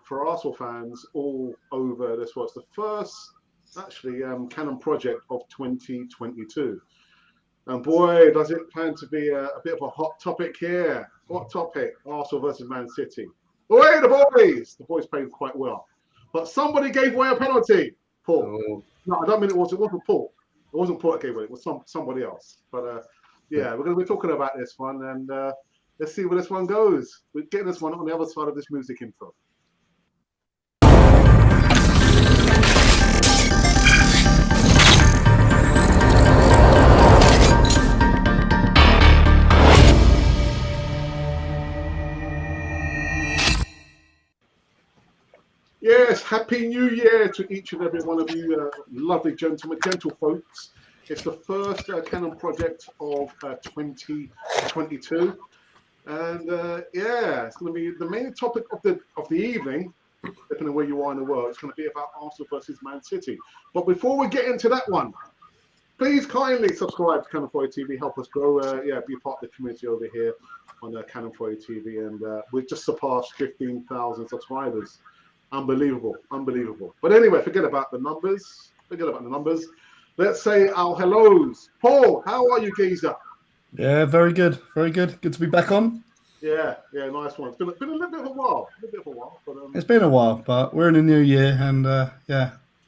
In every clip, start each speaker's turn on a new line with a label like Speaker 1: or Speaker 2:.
Speaker 1: for Arsenal fans all over. This was the first, actually, Canon project of 2022. And boy, does it plan to be a bit of a hot topic here. Hot topic, Arsenal versus Man City. Away the boys! The boys played quite well. But somebody gave away a penalty, Paul.
Speaker 2: Oh.
Speaker 1: No, I don't mean it wasn't Paul. It wasn't Paul that gave away it. It was somebody else. But yeah, we're going to be talking about this one. And let's see where this one goes. We're getting this one on the other side of this music intro. Yes, Happy New Year to each and every one of you lovely gentlemen, gentle folks. It's the first Canon project of 2022. And yeah, it's going to be the main topic of the evening, depending on where you are in the world. It's going to be about Arsenal versus Man City. But before we get into that one, please kindly subscribe to Canon 4 TV, help us grow, be a part of the community over here on Canon 4 TV. And we've just surpassed 15,000 subscribers. Unbelievable. But anyway, forget about the numbers. Let's say our hellos. Paul, how are you, geezer?
Speaker 3: Yeah, very good. Good to be back on.
Speaker 1: Yeah, nice one. It's been a little bit of a while. But,
Speaker 3: it's been a while, but we're in a new year, and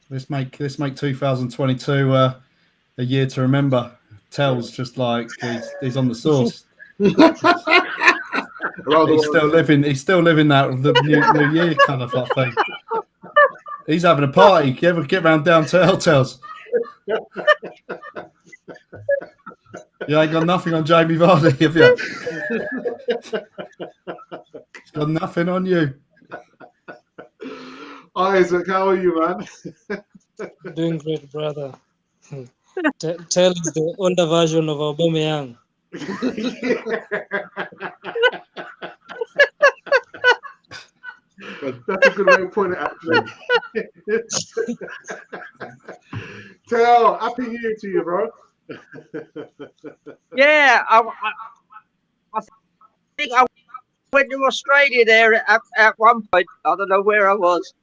Speaker 3: let's make 2022 a year to remember. Tells just like he's on the sauce. He's still living that the new year kind of thing. He's having a party. You ever get round down to hotels? You ain't got nothing on Jamie Vardy, have you? He's got nothing on you.
Speaker 1: Isaac, how are you, man?
Speaker 4: Doing great, brother. Tell is the older version of Aubameyang.
Speaker 1: That's a good way of putting it, actually. Tell, Happy New Year to you, bro.
Speaker 5: Yeah, I think I went to Australia there at one point. I don't know where I was.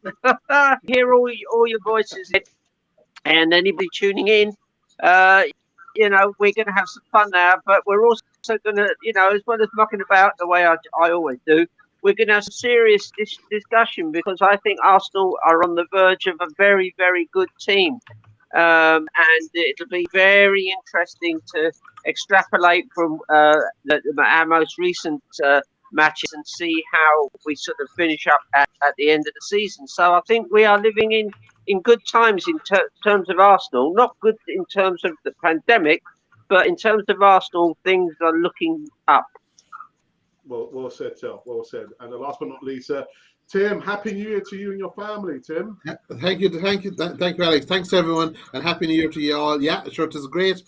Speaker 5: Hear all your voices, and anybody tuning in. We're going to have some fun now, but we're also going to, as well as mucking about the way I always do, we're going to have some serious discussion because I think Arsenal are on the verge of a very, very good team. And it'll be very interesting to extrapolate from our most recent matches and see how we sort of finish up at the end of the season. So I think we are living in good times in terms of Arsenal, not good in terms of the pandemic, but in terms of Arsenal, things are looking up.
Speaker 1: Well said, Tel. Well said. And last but not least, Tim, Happy New Year to you and your family, Tim.
Speaker 2: Thank you, Alex. Thanks to everyone, and Happy New Year to you all. Yeah, sure, it is great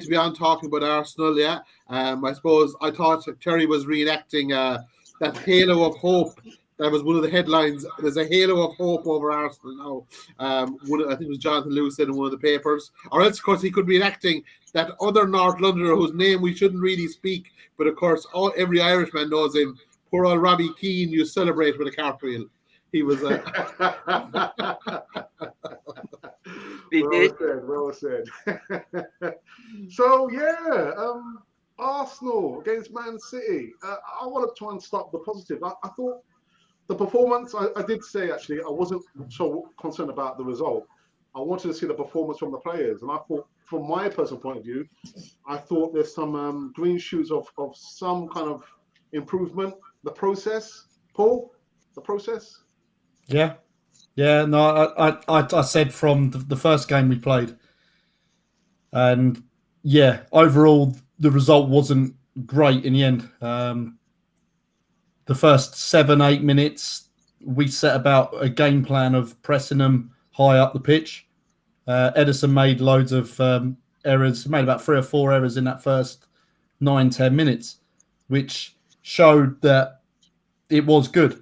Speaker 2: to be on talking about Arsenal. Yeah, I suppose I thought Terry was reenacting that halo of hope. That was one of the headlines. There's a halo of hope over Arsenal now. I think it was Jonathan Lewis said in one of the papers. Or else, of course, he could be enacting that other North Londoner whose name we shouldn't really speak. But, of course, every Irishman knows him. Poor old Robbie Keane, you celebrate with a cartwheel. He was...
Speaker 1: Well said. So, yeah, Arsenal against Man City. I want to try and start the positive. I thought the performance, I did say, actually, I wasn't so concerned about the result. I wanted to see the performance from the players. And I thought, from my personal point of view, I thought there's some green shoots of some kind of improvement. The process, Paul, the process?
Speaker 3: Yeah. No, I said from the first game we played. And, yeah, overall, the result wasn't great in the end. The first 7-8 minutes, we set about a game plan of pressing them high up the pitch. Ederson made loads of errors, made about 3 or 4 errors in that first 9-10 minutes, which showed that it was good.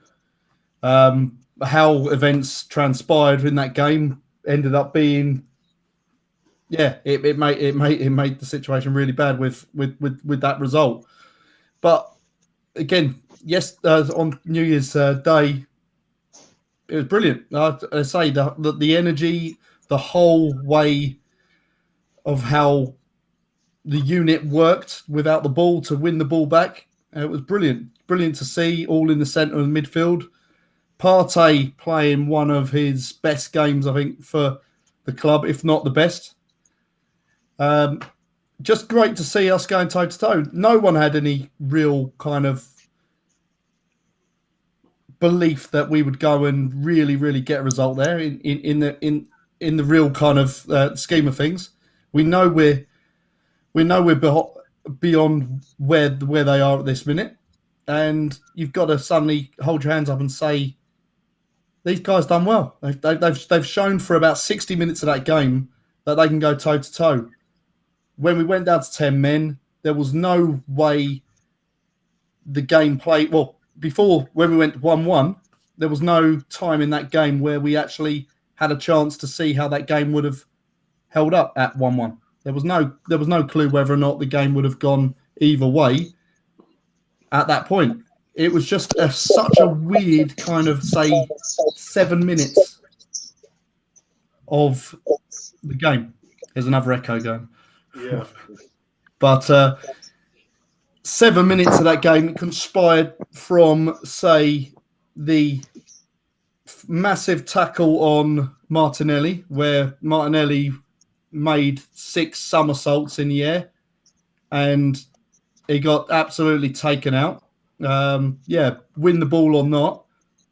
Speaker 3: How events transpired in that game ended up being, it made the situation really bad with that result. But again, yes, on New Year's Day, It was brilliant. I say the energy, the whole way of how the unit worked without the ball to win the ball back. It was brilliant. Brilliant to see, all in the centre of the midfield. Partey playing one of his best games, I think, for the club, if not the best. Just great to see us going toe-to-toe. No one had any real kind of belief that we would go and really, really get a result there in the real kind of scheme of things. We know we're beyond where they are at this minute, and you've got to suddenly hold your hands up and say these guys done well. They've shown for about 60 minutes of that game that they can go toe to toe. When we went down to 10 men, there was no way the game played well. Before, when we went 1-1, there was no time in that game where we actually had a chance to see how that game would have held up at 1-1. There was no clue whether or not the game would have gone either way at that point. It was just such a weird kind of, say, 7 minutes of the game. There's another echo going.
Speaker 1: Yeah.
Speaker 3: But 7 minutes of that game conspired from, say, the massive tackle on Martinelli, where Martinelli made 6 somersaults in the air and he got absolutely taken out. Win the ball or not,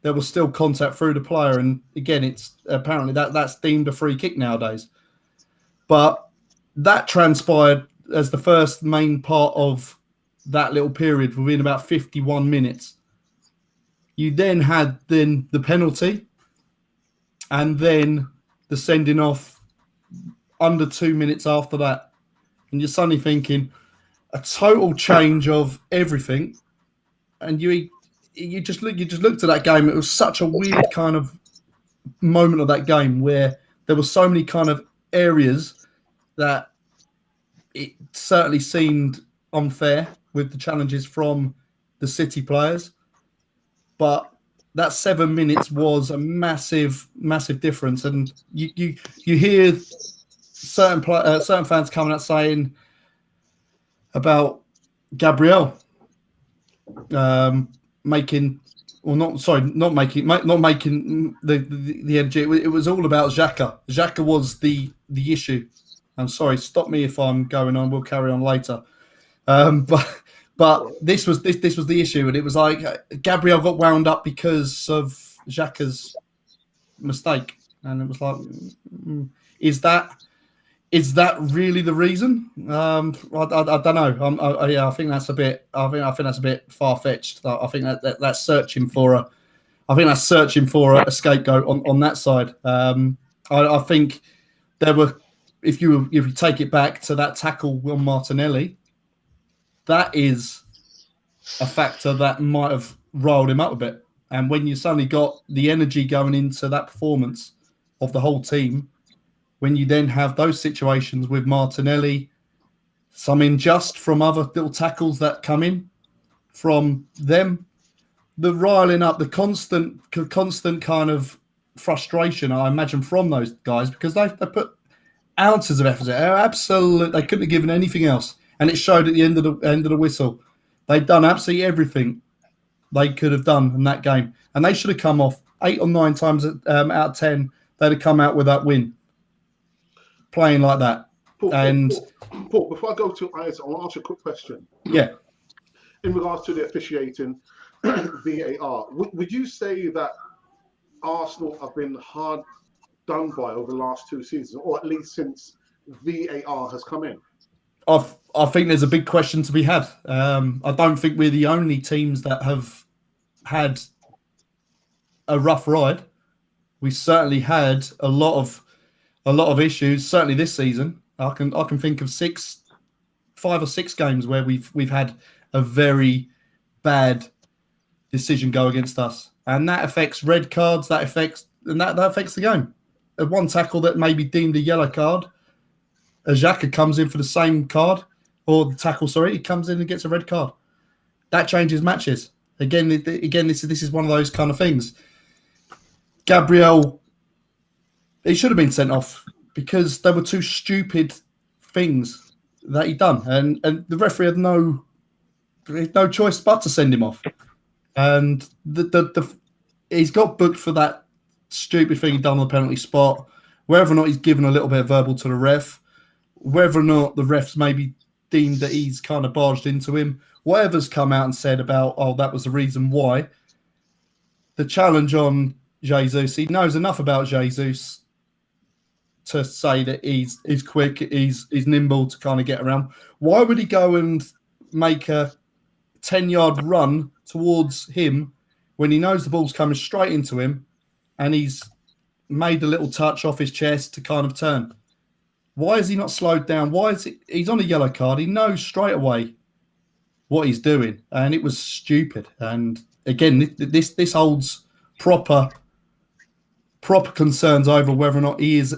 Speaker 3: there was still contact through the player. And again, it's apparently that's deemed a free kick nowadays. But that transpired as the first main part of that little period within about 51 minutes. You then had the penalty and then the sending off under 2 minutes after that. And you're suddenly thinking a total change of everything. And you just looked at that game. It was such a weird kind of moment of that game where there were so many kind of areas that it certainly seemed unfair with the challenges from the City players. But that 7 minutes was a massive, massive difference. And you hear certain fans coming out saying about Gabriel not making the energy. It was all about Xhaka. Xhaka was the issue. I'm sorry, stop me if I'm going on. We'll carry on later. But this was the issue, and it was like Gabriel got wound up because of Xhaka's mistake, and it was like, is that really the reason? I don't know. I think that's a bit. I think that's a bit far fetched. I think that's searching for a. I think that's searching for a scapegoat on that side. I think there were. If you take it back to that tackle on Martinelli, that is a factor that might have riled him up a bit. And when you suddenly got the energy going into that performance of the whole team, when you then have those situations with Martinelli, some unjust from other little tackles that come in from them, the riling up, the constant kind of frustration, I imagine, from those guys, because they put ounces of effort. Absolutely, they couldn't have given anything else, and it showed at the end of the whistle. They'd done absolutely everything they could have done in that game, and they should have come off 8 or 9 times out of 10. They'd have come out with that win, playing like that.
Speaker 1: Paul, before I go to Isaac, I want to ask you a quick question.
Speaker 3: Yeah.
Speaker 1: In regards to the officiating, VAR, would you say that Arsenal have been hard done by over the last 2 seasons, or at least since VAR has come in?
Speaker 3: I think there's a big question to be had. I don't think we're the only teams that have had a rough ride. We certainly had a lot of issues. Certainly this season, I can think of 5 or 6 games where we've had a very bad decision go against us, and that affects red cards. That affects the game. One tackle that may be deemed a yellow card, Xhaka comes in for the same card, or the tackle. Sorry, he comes in and gets a red card. That changes matches. Again, this is one of those kind of things. Gabriel, he should have been sent off because there were two stupid things that he done, and the referee had no choice but to send him off. And he's got booked for that stupid thing he done on the penalty spot. Whether or not he's given a little bit of verbal to the ref, whether or not the refs maybe deemed that he's kind of barged into him, whatever's come out and said about, oh, that was the reason why. The challenge on Jesus, he knows enough about Jesus to say that he's quick, he's nimble to kind of get around. Why would he go and make a 10-yard run towards him when he knows the ball's coming straight into him and he's made a little touch off his chest to kind of turn? Why is he not slowed down? Why is it? He's on a yellow card. He knows straight away what he's doing, and it was stupid. And again, this holds proper concerns over whether or not he is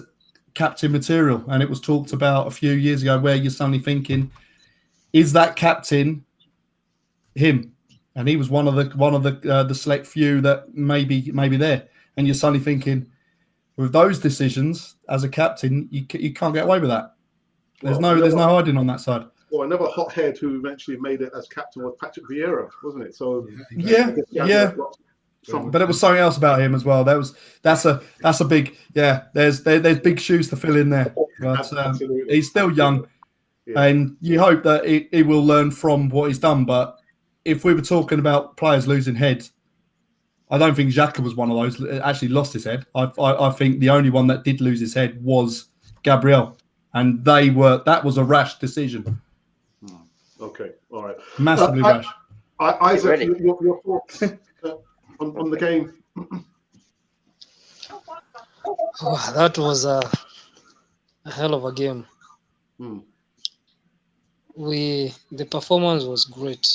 Speaker 3: captain material. And it was talked about a few years ago where you're suddenly thinking, is that captain him? And he was one of the select few that maybe there. And you're suddenly thinking, with those decisions as a captain, you can't get away with that. There's no hiding on that side.
Speaker 1: Well, another hothead who eventually made it as captain was Patrick Vieira, wasn't it? So
Speaker 3: yeah. But it was something else about him as well. That's a big There's big shoes to fill in there. But he's still young, and you hope that he will learn from what he's done. But if we were talking about players losing heads, I don't think Xhaka was one of those that actually lost his head. I think the only one that did lose his head was Gabriel, and that was a rash decision.
Speaker 1: Okay, all right,
Speaker 3: massively rash.
Speaker 1: Isaac, your thoughts on the game?
Speaker 4: Oh, that was a hell of a game. The performance was great,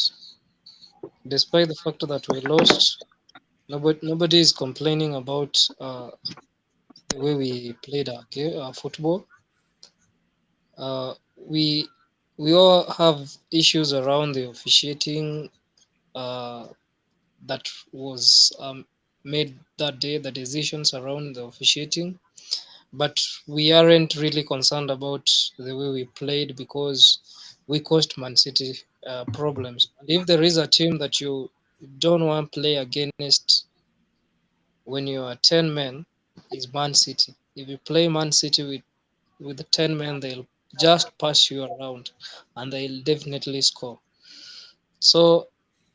Speaker 4: despite the fact that we lost. Nobody is complaining about the way we played our football. We all have issues around the officiating that was made that day, the decisions around the officiating. But we aren't really concerned about the way we played because we caused Man City problems. And if there is a team that you don't want to play against when you are 10 men, is Man City. If you play Man City with the 10 men, they'll just pass you around and they'll definitely score. So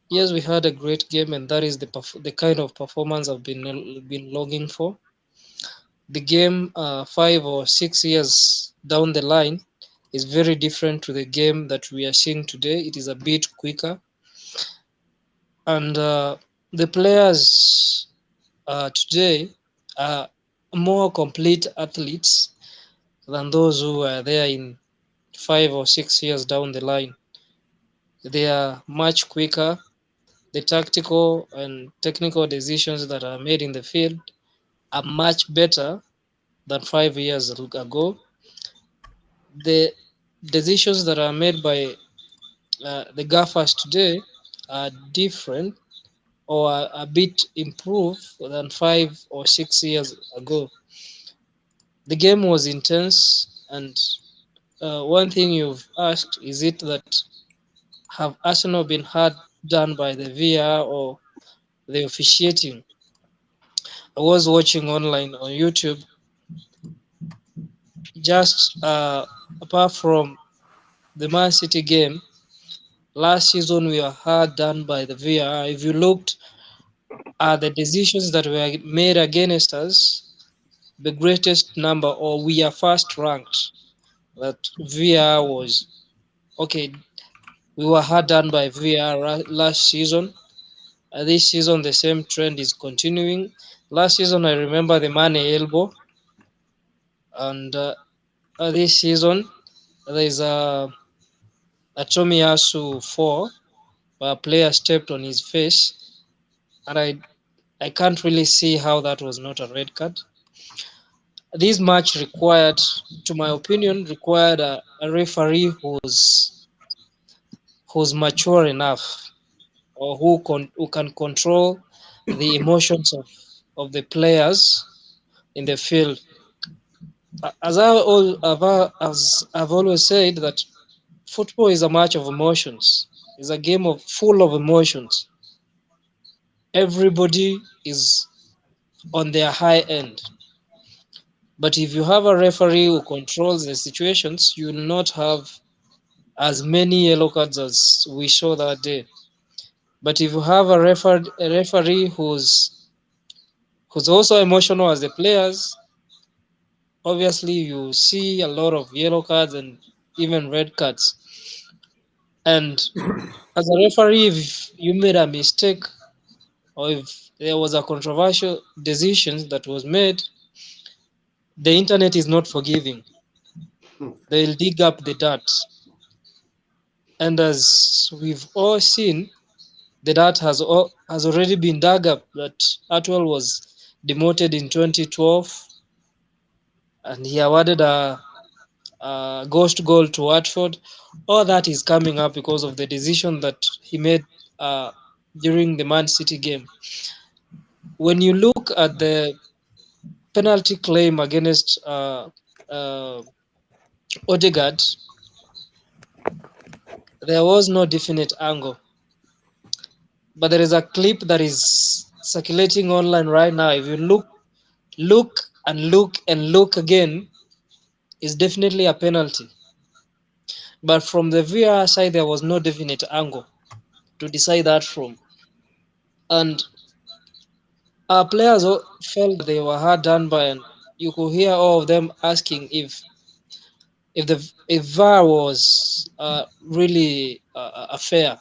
Speaker 4: yes, we had a great game, and that is the kind of performance I've been longing for. The game 5 or 6 years down the line is very different to the game that we are seeing today. It is a bit quicker, and the players today are more complete athletes than those who were there in 5 or 6 years down the line. They are much quicker. The tactical and technical decisions that are made in the field are much better than 5 years ago. The decisions that are made by the gaffers today are different or are a bit improved than 5 or 6 years ago. The game was intense, and one thing you've asked, is it that have Arsenal been hard done by the VAR or the officiating? I was watching online on YouTube. Just apart from the Man City game, last season we were hard done by the VAR. If you looked at the decisions that were made against us, the greatest number, or we are first ranked, that VAR was okay. We were hard done by VAR last season. This season, the same trend is continuing. Last season, I remember the Mane elbow, and this season there is a Tomiyasu fall where a player stepped on his face, and I can't really see how that was not a red card. This match required, to my opinion, a referee who's mature enough, or who can control the emotions of of the players in the field. As I've always said, that football is a match of emotions. It's a game of full of emotions. Everybody is on their high end. But if you have a referee who controls the situations, you will not have as many yellow cards as we saw that day. But if you have a referee who's also emotional as the players, obviously you see a lot of yellow cards and even red cards. And as a referee, if you made a mistake or if there was a controversial decision that was made, the internet is not forgiving. They'll dig up the dirt. And as we've all seen, the dirt has already been dug up that Atwell was demoted in 2012 and he awarded a ghost goal to Watford. All that is coming up because of the decision that he made during the Man City game. When you look at the penalty claim against Odegaard, there was no definite angle. But there is a clip that is circulating online right now. If you look and look again, it's definitely a penalty. But from the VAR side, there was no definite angle to decide that from. And our players felt they were hard done by, and you could hear all of them asking if VAR was really fair.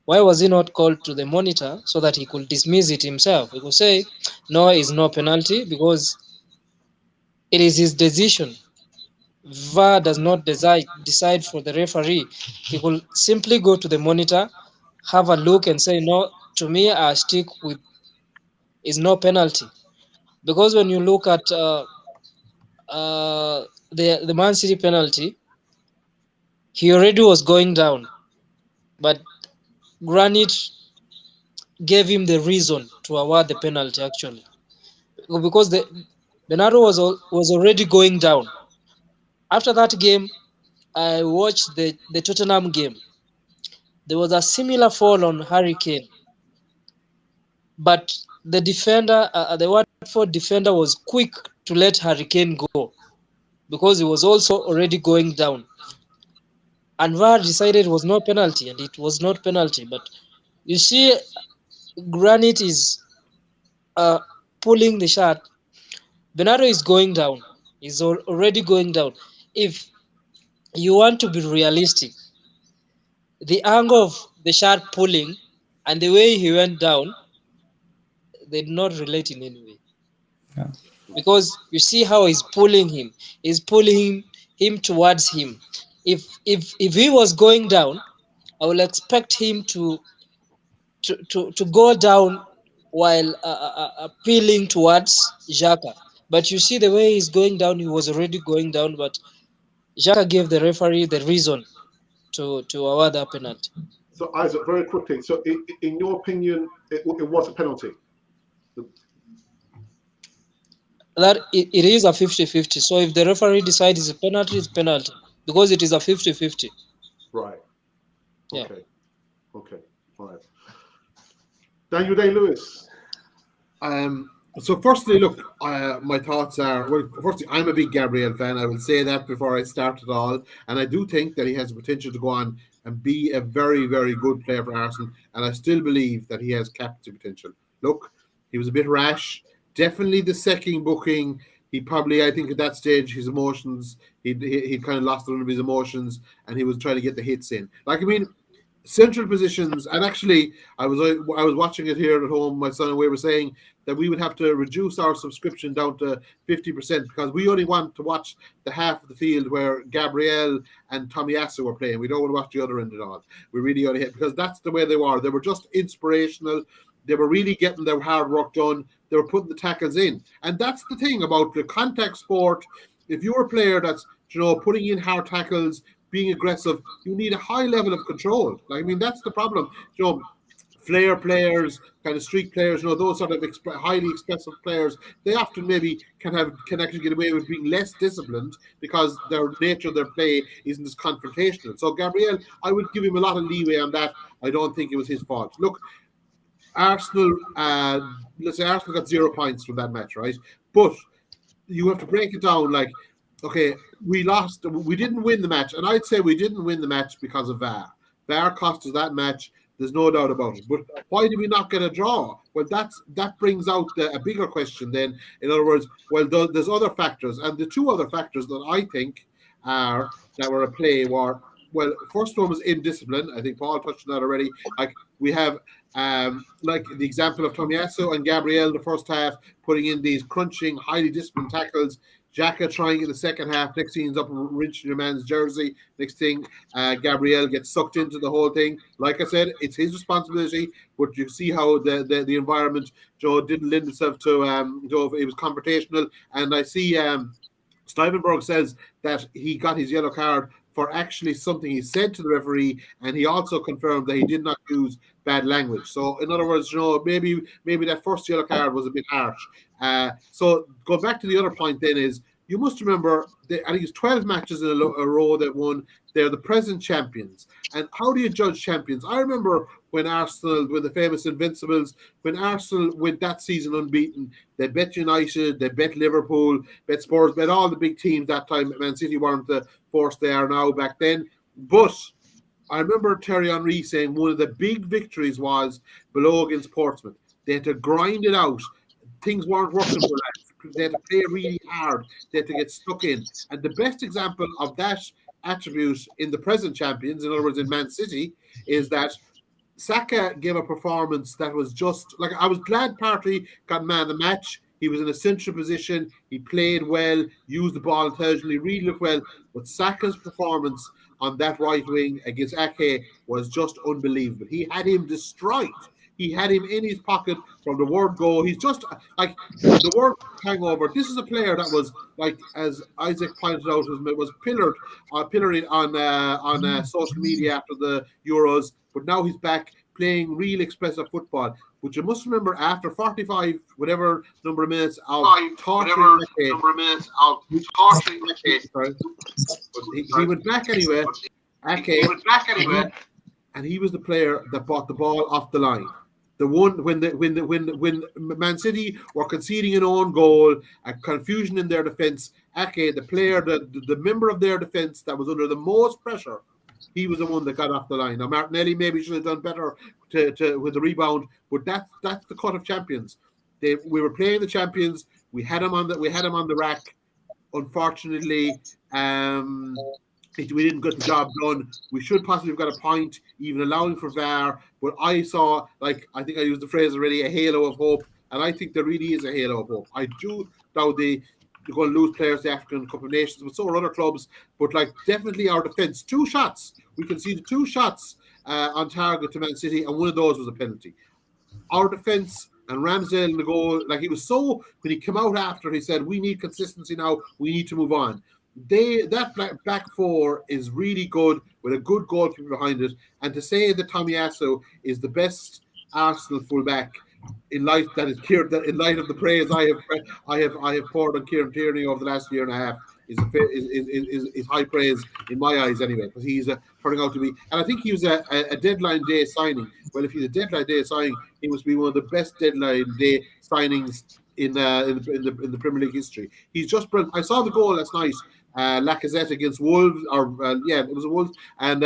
Speaker 4: Why was he not called to the monitor so that he could dismiss it himself? He could say, no, it's no penalty because it is his decision. VAR does not decide for the referee. He could simply go to the monitor, have a look and say, no, to me, I stick with is no penalty. Because when you look at the Man City penalty, he already was going down, but Granit gave him the reason to award the penalty actually, because Bernardo was already going down. After that game, I watched the Tottenham game. There was a similar fall on Harry Kane, but the Watford defender was quick to let Harry Kane go because he was also already going down. And VAR decided it was no penalty, and it was not penalty. But you see, Granit is pulling the shot. Bernardo is going down. He's already going down. If you want to be realistic, the angle of the shot pulling and the way he went down, they did not relate in any way.
Speaker 3: Yeah.
Speaker 4: Because you see how he's pulling him. He's pulling him towards him. If he was going down, I will expect him to go down while appealing towards Xhaka. But you see the way he's going down, he was already going down, but Xhaka gave the referee the reason to award that penalty.
Speaker 1: So Isaac, very quickly, so in your opinion, it was a penalty?
Speaker 4: That it is a 50-50. So if the referee decides it's a penalty, it's penalty. Because it is a 50-50.
Speaker 1: Right.
Speaker 4: Yeah.
Speaker 1: Okay. All right. Daniel Day-Lewis.
Speaker 2: So firstly, look, my thoughts are, well, firstly, I'm a big Gabriel fan. I will say that before I start it all. And I do think that he has the potential to go on and be a very, very good player for Arsenal. And I still believe that he has captain potential. Look, he was a bit rash. Definitely the second booking. He probably, I think at that stage, his emotions, he'd kind of lost one of his emotions and he was trying to get the hits in. Like, I mean, central positions, and actually I was watching it here at home, my son and we were saying that we would have to reduce our subscription down to 50% because we only want to watch the half of the field where Gabriel and Tomiyasu were playing. We don't want to watch the other end at all. We really only hit because that's the way they were. They were just inspirational. They were really getting their hard work done. They were putting the tackles in. And that's the thing about the contact sport. If you're a player that's, putting in hard tackles, being aggressive, you need a high level of control. Like, I mean, that's the problem. flair players, kind of streak players, those sort of highly expressive players, they often maybe can actually get away with being less disciplined because their nature of their play isn't as confrontational. So Gabriel, I would give him a lot of leeway on that. I don't think it was his fault. Look, Arsenal, let's say Arsenal got 0 points from that match, right? But you have to break it down like, okay, we didn't win the match, and I'd say we didn't win the match because of VAR. VAR cost us that match. There's no doubt about it. But why did we not get a draw? Well, that brings out a bigger question then. In other words, well, there's other factors. And the two other factors that I think that were at play were, well, first one was indiscipline. I think Paul touched on that already. Like, we have like the example of Tomiyasu and Gabriel the first half, putting in these crunching, highly disciplined tackles. Xhaka trying in the second half. Next thing he's up wrenching your man's jersey. Next thing, Gabriel gets sucked into the whole thing. Like I said, it's his responsibility. But you see how the environment, didn't lend itself to. It was confrontational. And I see Stuyvenberg says that he got his yellow card for actually something he said to the referee, and he also confirmed that he did not use bad language. So, in other words, maybe that first yellow card was a bit harsh. So, going back to the other point, then is you must remember I think it's 12 matches in a row that won. They're the present champions. And how do you judge champions? I remember when Arsenal, with the famous Invincibles, when Arsenal went that season unbeaten, they bet United, they bet Liverpool, bet Spurs, bet all the big teams that time. Man City weren't the force they are now back then. But I remember Thierry Henry saying one of the big victories was below against Portsmouth. They had to grind it out. Things weren't working for them. They had to play really hard. They had to get stuck in. And the best example of that attribute in the present champions, in other words, in Man City, is that Saka gave a performance that was just like, I was glad Partey got man of the match. He was in a central position. He played well, used the ball intelligently, really looked well. But Saka's performance on that right wing against Ake was just unbelievable. He had him destroyed. He had him in his pocket from the word go. He's just like the word hangover. This is a player that was, like, as Isaac pointed out, was pillared on social media after the Euros. But now he's back playing real expressive football. But you must remember, after 45 whatever number of minutes out torturing he went back anyway. And he was the player that brought the ball off the line. The one when Man City were conceding an own goal, a confusion in their defence, Ake, the player, the member of their defence that was under the most pressure, he was the one that got off the line. Now Martinelli maybe should have done better with the rebound, but that's the cut of champions. We were playing the champions. We had him on the rack. Unfortunately, we didn't get the job done. We should possibly have got a point, even allowing for VAR. But I saw, like, I think I used the phrase already, a halo of hope. And I think there really is a halo of hope. I do doubt they're going to lose players to the African Cup of Nations, but so are other clubs. But, like, definitely our defence. 2 shots. We conceded 2 shots on target to Man City, and one of those was a penalty. Our defence and Ramsdale in the goal, like, he was so, when he came out after, he said, we need consistency now. We need to move on. That back four is really good with a good goalkeeper behind it, and to say that Tomiyasu is the best Arsenal fullback in light of the praise I have poured on Kieran Tierney over the last year and a half is high praise in my eyes anyway, because he's turning out to be, and I think he was a deadline day signing. Well, if he's a deadline day signing, he must be one of the best deadline day signings in the Premier League history. He's just brilliant. I saw the goal last night. Lacazette against Wolves, it was a Wolves, and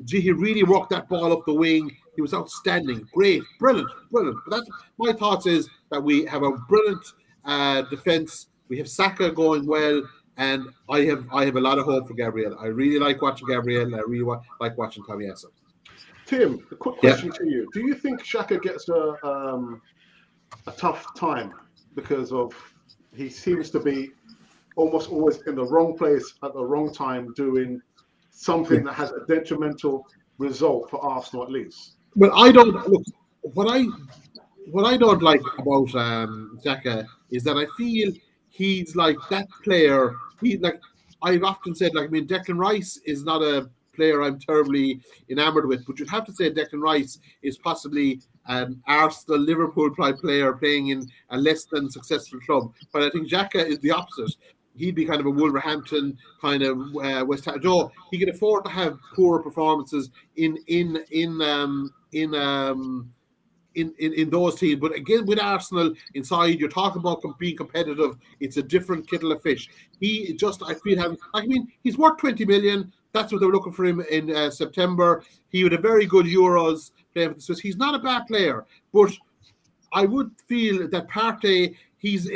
Speaker 2: he really worked that ball up the wing. He was outstanding, great, brilliant. But that's my thoughts, is that we have a brilliant defense. We have Saka going well, and I have a lot of hope for Gabriel. I really like watching Gabriel. I really like watching Tomiyasu.
Speaker 1: Tim, a quick question to you: do you think Xhaka gets a tough time because of he seems to be almost always in the wrong place at the wrong time, doing something that has a detrimental result for Arsenal, at least?
Speaker 2: Well, I don't look. What I don't like about Xhaka is that I feel he's like that player. I've often said, Declan Rice is not a player I'm terribly enamored with, but you'd have to say Declan Rice is possibly an Arsenal, Liverpool player playing in a less than successful club. But I think Xhaka is the opposite. He'd be kind of a Wolverhampton kind of West Ham. Joe, he can afford to have poor performances in those teams. But again, with Arsenal inside, you're talking about being competitive. It's a different kettle of fish. He's worth 20 million. That's what they were looking for him in September. He had a very good Euros playing for the Swiss. He's not a bad player, but I would feel that Partey, his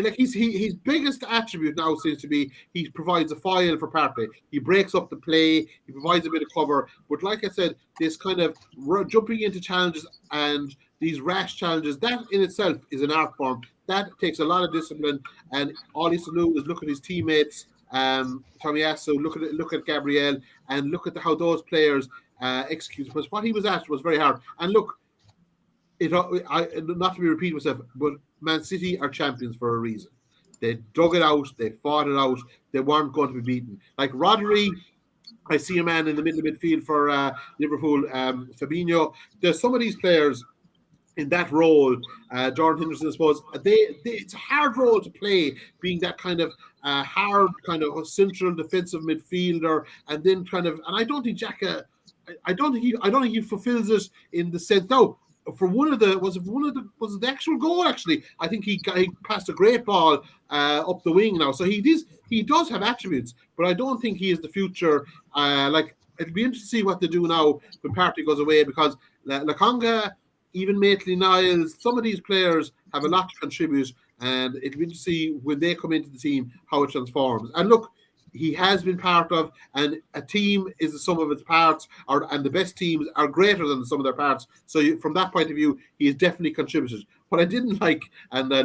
Speaker 2: biggest attribute now seems to be he provides a foil for Partey. He breaks up the play, he provides a bit of cover. But like I said, this kind of jumping into challenges and these rash challenges, that in itself is an art form. That takes a lot of discipline, and all he has to do is look at his teammates, Tomiyasu, look at Gabriel, and look at how those players execute. Because what he was asked was very hard. And look, not to be repeating myself, but Man City are champions for a reason. They dug it out, they fought it out, they weren't going to be beaten. Like Rodri, I see a man in the middle of midfield for Liverpool, Fabinho. There's some of these players in that role, Jordan Henderson, I suppose, it's a hard role to play, being that kind of hard, kind of central defensive midfielder, and then and I don't think Xhaka, I don't think he fulfills it in the sense. No, for was it the actual goal? Actually, I think he passed a great ball up the wing now. So he does have attributes, but I don't think he is the future. It'll be interesting to see what they do now when Partey goes away, because Lokonga, even Maitland-Niles, some of these players have a lot to contribute, and it'll be interesting to see when they come into the team how it transforms. And look, he has been part of, and a team is the sum of its parts, and the best teams are greater than the sum of their parts. So from that point of view, he has definitely contributed. What I didn't like, and I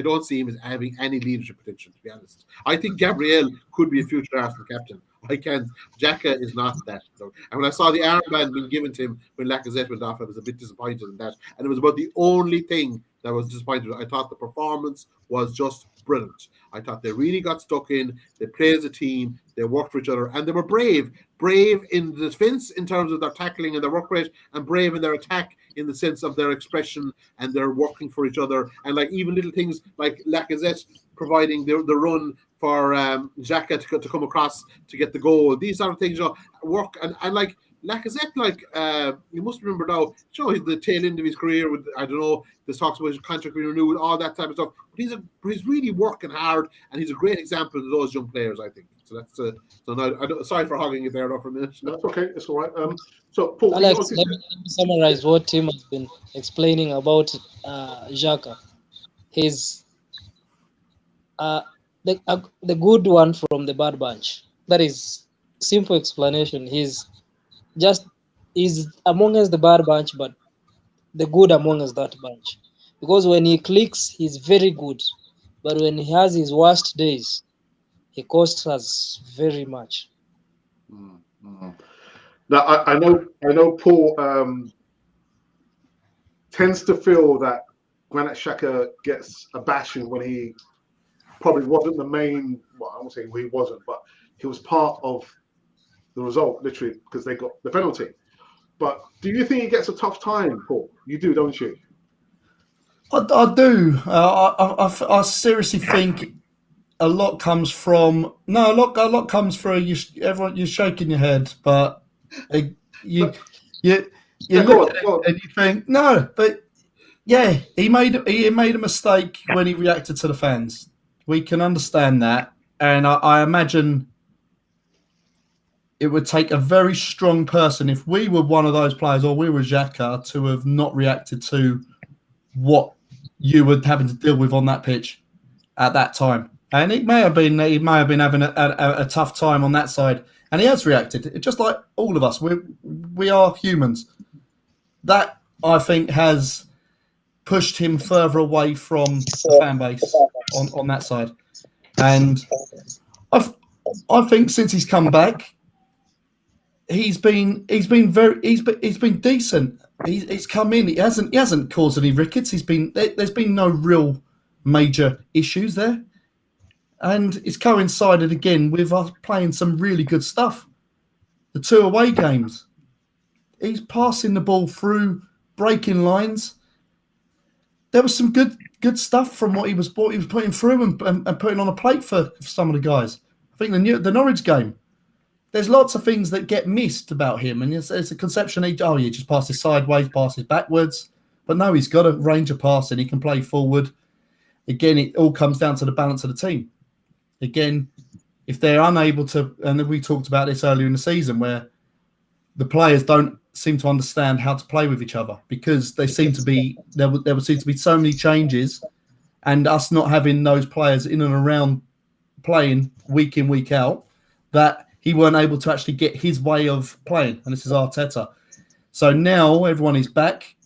Speaker 2: don't see him as having any leadership potential, to be honest. I think Gabriel could be a future Arsenal captain. I can't. Xhaka is not that. And when I saw the armband being given to him when Lacazette went off, I was a bit disappointed in that. And it was about the only thing that was disappointed. I thought the performance was just brilliant. I thought they really got stuck in. They played as a team. They worked for each other, and they were brave in the defense in terms of their tackling and their work rate, and brave in their attack in the sense of their expression and their working for each other. And like even little things like Lacazette providing the run for Xhaka to come across to get the goal. These sort of things work, and like Lacazette, you must remember now, he's the tail end of his career with, I don't know, there's talks about his contract being renewed, all that type of stuff. But he's really working hard, and he's a great example of those young players, I think. So that's sorry for hogging it there for a minute.
Speaker 1: That's okay, it's all right. So Paul,
Speaker 4: Alex, let me summarize what Tim has been explaining about Xhaka. He's the good one from the bad bunch. That is simple explanation. He's among us the bad bunch, but the good among us that bunch. Because when he clicks, he's very good. But when he has his worst days, he costs us very much.
Speaker 1: Mm-hmm. Now I know Paul tends to feel that Granit Xhaka gets a bashing when he probably wasn't the main. Well, I won't say he wasn't, but he was part of the result, literally, because they got the penalty. But do you think he gets a tough time, Paul? You do, don't you?
Speaker 3: I do. I seriously think a lot comes from a lot comes through everyone. You're shaking your head, but you look at it and you think no, but yeah, he made a mistake when he reacted to the fans. We can understand that, and I imagine it would take a very strong person, if we were one of those players or we were Xhaka, to have not reacted to what you were having to deal with on that pitch at that time. And he may have been having a tough time on that side, and he has reacted. Just like all of us, we are humans. That, I think, has pushed him further away from the fan base on that side. And I think since he's come back, he's been decent. He's come in. He hasn't caused any rickets. There's been no real major issues there, and it's coincided again with us playing some really good stuff. The 2 away games, he's passing the ball through breaking lines. There was some good stuff from what he was putting through and putting on a plate for some of the guys. I think the Norwich game, there's lots of things that get missed about him, and it's a conception. He just passes sideways, passes backwards, but no, he's got a range of passing. He can play forward. Again, it all comes down to the balance of the team. Again, if they're unable to, and we talked about this earlier in the season, where the players don't seem to understand how to play with each other because they seem to be there would seem to be so many changes, and us not having those players in and around playing week in, week out, that he weren't able to actually get his way of playing. And this is Arteta. So now everyone is back.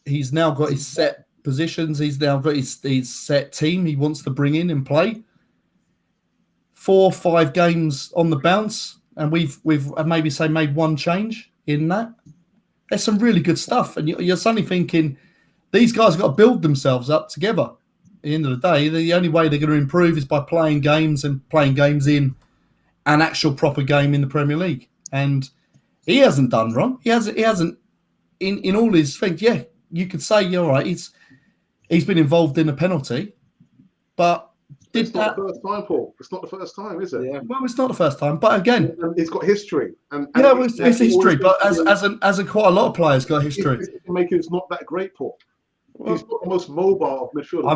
Speaker 3: He's now got his set positions. He's now got his set team he wants to bring in and play. 4 or 5 games on the bounce, and we've maybe made one change in that. There's some really good stuff, and you're suddenly thinking these guys have got to build themselves up together. At the end of the day, the only way they're going to improve is by playing games and playing games in an actual proper game in the Premier League. And he hasn't done wrong. He hasn't in all his things. Yeah, you could say you're right. He's been involved in a penalty, but
Speaker 1: it's not the first time, Paul. It's not the first time, is it?
Speaker 3: Yeah. Well, it's not the first time, but again,
Speaker 1: he's got history.
Speaker 3: It's history, but as quite a lot of players got history.
Speaker 1: It's not that great, Paul. Well, he's not the most mobile midfielder.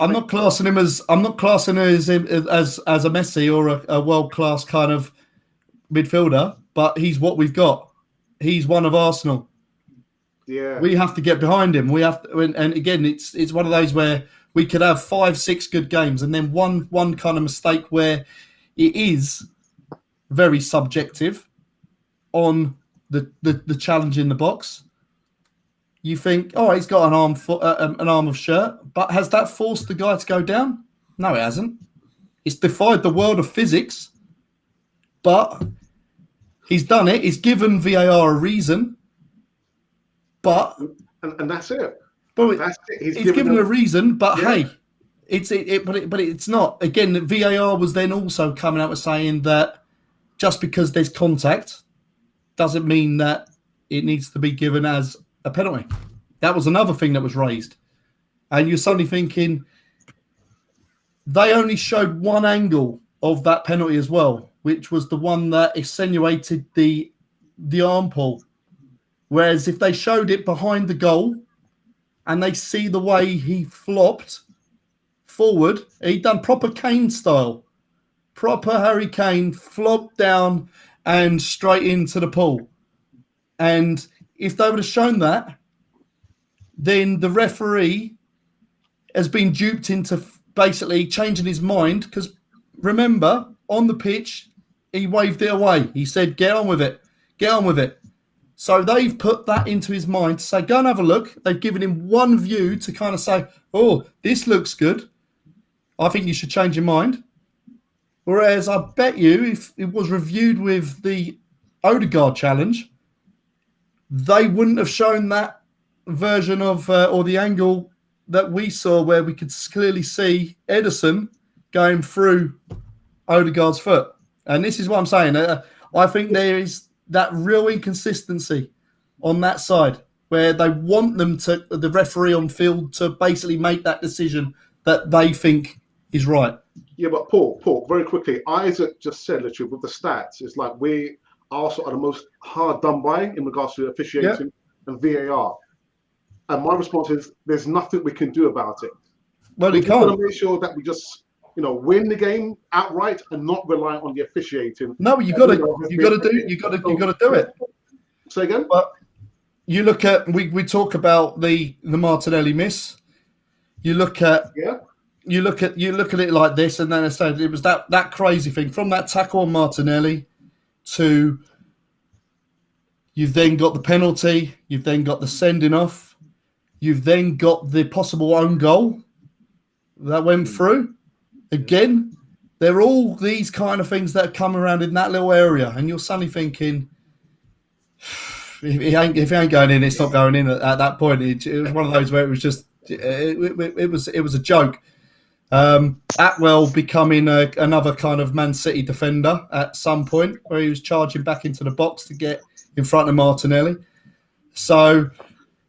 Speaker 3: I'm not classing him as a Messi or a world class kind of midfielder, but he's what we've got. He's one of Arsenal.
Speaker 1: Yeah,
Speaker 3: we have to get behind him. We have to, and again, it's one of those where we could have 5, 6 good games, and then one kind of mistake where it is very subjective on the challenge in the box. You think, he's got an arm of shirt, but has that forced the guy to go down? No, it hasn't. It's defied the world of physics, but he's done it. He's given VAR a reason, but
Speaker 1: and that's it.
Speaker 3: But that's it. He's given a reason, but hey, but it's not. Again, the VAR was then also coming out with saying that just because there's contact doesn't mean that it needs to be given as a penalty. That was another thing that was raised. And you're suddenly thinking they only showed one angle of that penalty as well, which was the one that extenuated the arm pull. Whereas if they showed it behind the goal and they see the way he flopped forward, he'd done proper Kane style. Proper Harry Kane, flopped down and straight into the pool. And if they would have shown that, then the referee has been duped into basically changing his mind. Because remember, on the pitch, he waved it away. He said, get on with it. Get on with it. So they've put that into his mind to say, go and have a look. They've given him one view to kind of say, oh, this looks good. I think you should change your mind. Whereas I bet you if it was reviewed with the Odegaard challenge, they wouldn't have shown that version of or the angle that we saw where we could clearly see Ederson going through Odegaard's foot. And this is what I'm saying. I think there is that real inconsistency on that side where they want the referee on field to basically make that decision that they think is right.
Speaker 1: Yeah, but Paul, very quickly, Isaac just said literally with the stats, it's like we also are the most hard done by in regards to officiating and VAR. And my response is there's nothing we can do about it.
Speaker 3: Well,
Speaker 1: we can't make sure that we just win the game outright and not rely on the officiating.
Speaker 3: No, you got to do it.
Speaker 1: Say again.
Speaker 3: But you look at we talk about the Martinelli miss. You look at You look at it like this, and then I said it was that crazy thing from that tackle on Martinelli to you've then got the penalty, you've then got the sending off, you've then got the possible own goal that went through. Again, they're all these kind of things that come around in that little area, and you're suddenly thinking, if it ain't going in, it's not going in at that point. It was one of those where it was just it was a joke. Atwell becoming another kind of Man City defender at some point where he was charging back into the box to get in front of Martinelli. So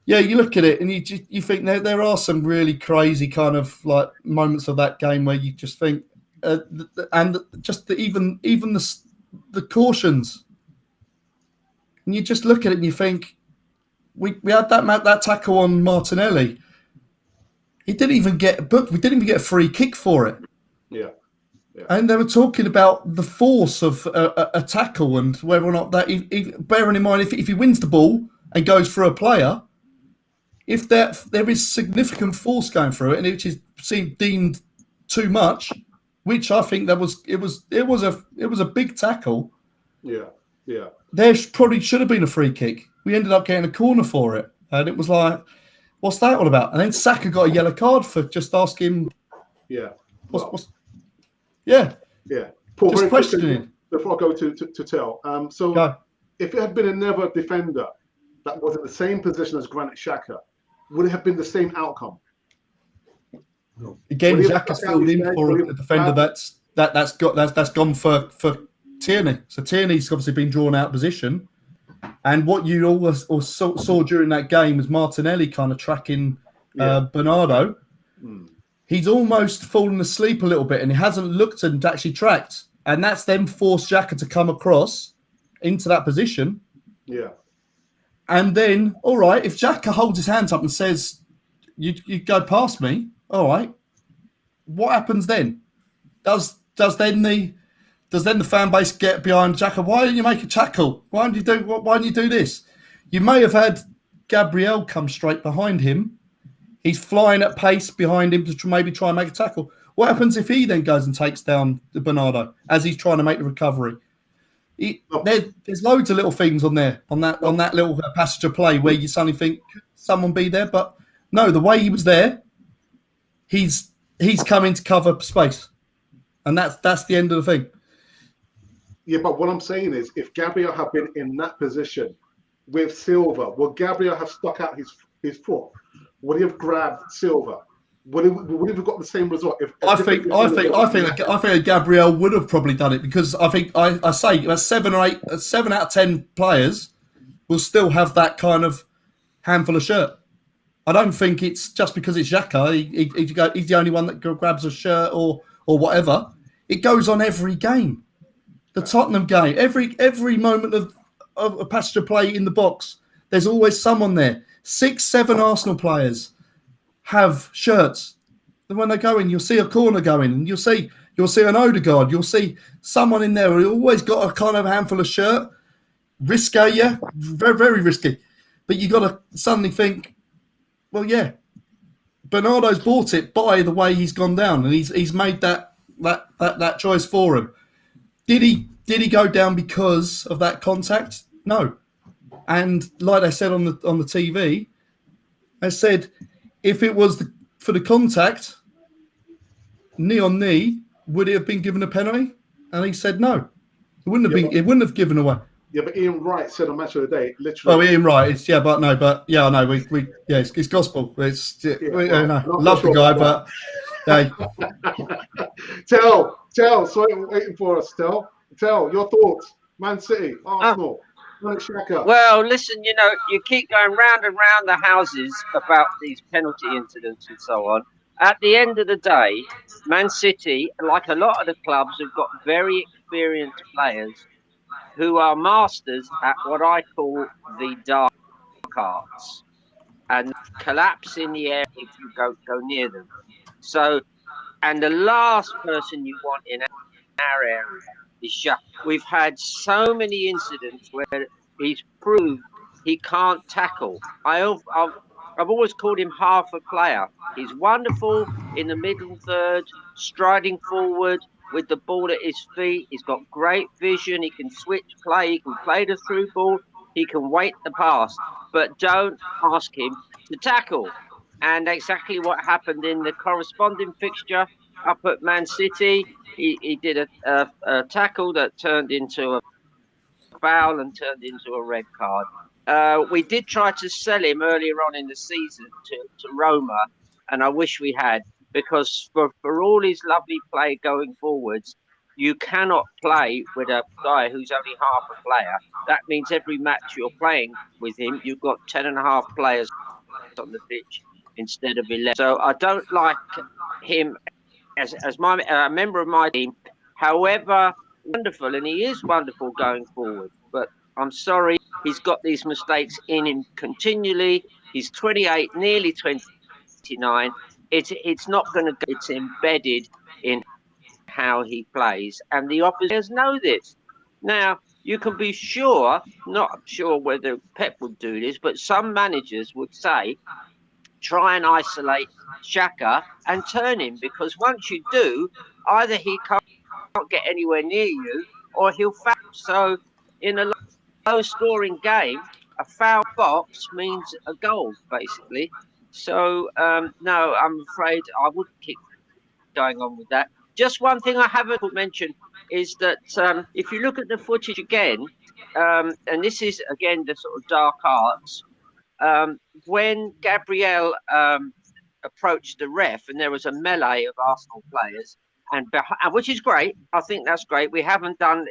Speaker 3: Yeah, you look at it and you think there are some really crazy kind of like moments of that game where you just think, and just even the cautions, and you just look at it and you think, we had that tackle on Martinelli. He didn't even get booked. We didn't even get a free kick for it.
Speaker 1: Yeah.
Speaker 3: And they were talking about the force of a tackle and whether or not that, bearing in mind, if he wins the ball and goes through a player, if there is significant force going through it, and it is deemed too much, which I think it was a big tackle.
Speaker 1: Yeah.
Speaker 3: There probably should have been a free kick. We ended up getting a corner for it, and it was like, what's that all about? And then Saka got a yellow card for just asking.
Speaker 1: Yeah.
Speaker 3: Yeah.
Speaker 1: Paul,
Speaker 3: just questioning.
Speaker 1: Before I go to tell, if it had been another defender that was in the same position as Granit Xhaka, would it have been the same outcome?
Speaker 3: Again, Xhaka's filled in for a defender that's gone for Tierney. So Tierney's obviously been drawn out of position. And what you always saw during that game was Martinelli kind of tracking Bernardo. He's almost fallen asleep a little bit and he hasn't looked and actually tracked. And that's then forced Xhaka to come across into that position.
Speaker 1: Yeah.
Speaker 3: And then, all right, if Xhaka holds his hands up and says, you go past me, all right, what happens then? Does then the fan base get behind Xhaka? Why didn't you make a tackle? Why didn't you do this? You may have had Gabriel come straight behind him. He's flying at pace behind him to maybe try and make a tackle. What happens if he then goes and takes down Bernardo as he's trying to make the recovery? There's loads of little things on there, on that little passage of play where you suddenly think, could someone be there? But no, the way he was there, he's coming to cover space. And that's the end of the thing.
Speaker 1: Yeah, but what I'm saying is, if Gabriel had been in that position with Silva, would Gabriel have stuck out his foot? Would he have grabbed Silva? Would he have got the same result?
Speaker 3: I think Gabriel would have probably done it, because I think I say 7 out of 10 players will still have that kind of handful of shirt. I don't think it's just because it's Xhaka. He's the only one that grabs a shirt or whatever. It goes on every game. The Tottenham game, every moment of a passage of play in the box, there's always someone there. 6, 7 Arsenal players have shirts. And when they go in, you'll see a corner going, and you'll see an Odegaard, you'll see someone in there who always got a kind of handful of shirt. Risky, yeah, very, very risky. But you got to suddenly think, well, yeah, Bernardo's bought it by the way he's gone down, and he's made that choice for him. Did he go down because of that contact? No. And like I said on the TV, I said, if it was for the contact, knee on knee, would it have been given a penalty? And he said no. It wouldn't have been. It wouldn't have given away.
Speaker 1: Yeah, but Ian Wright said on Match of the Day, literally.
Speaker 3: Oh, Ian Wright. It's I know. It's gospel. It's love the guy, but
Speaker 1: Tell, waiting for us. Tell your thoughts. Man City, Arsenal, Xhaka.
Speaker 5: Well, listen, you keep going round and round the houses about these penalty incidents and so on. At the end of the day, Man City, like a lot of the clubs, have got very experienced players who are masters at what I call the dark arts and collapse in the air if you go near them. So, and the last person you want in our area is Xhaka. We've had so many incidents where he's proved he can't tackle. I've always called him half a player. He's wonderful in the middle third, striding forward with the ball at his feet. He's got great vision. He can switch play. He can play the through ball. He can wait the pass. But don't ask him to tackle. And exactly what happened in the corresponding fixture up at Man City. He did a tackle that turned into a foul and turned into a red card. We did try to sell him earlier on in the season to Roma, and I wish we had, because for all his lovely play going forwards, you cannot play with a guy who's only half a player. That means every match you're playing with him, you've got 10.5 players on the pitch instead of 11. So I don't like him as a member of my team. However wonderful, and he is wonderful going forward, but I'm sorry, he's got these mistakes in him continually. He's 28, nearly 29. It's not going to. It's embedded in how he plays, and the opposition know this. Now you can be sure, not sure whether Pep would do this, but some managers would say, try and isolate Xhaka and turn him, because once you do, either he can't get anywhere near you or he'll foul. So in a low-scoring game, a foul box means a goal, basically. So no, I'm afraid I wouldn't keep going on with that. Just one thing I haven't mentioned is that if you look at the footage again, and this is again the sort of dark arts, when Gabriel approached the ref and there was a melee of Arsenal players, and which is great. I think that's great. We haven't done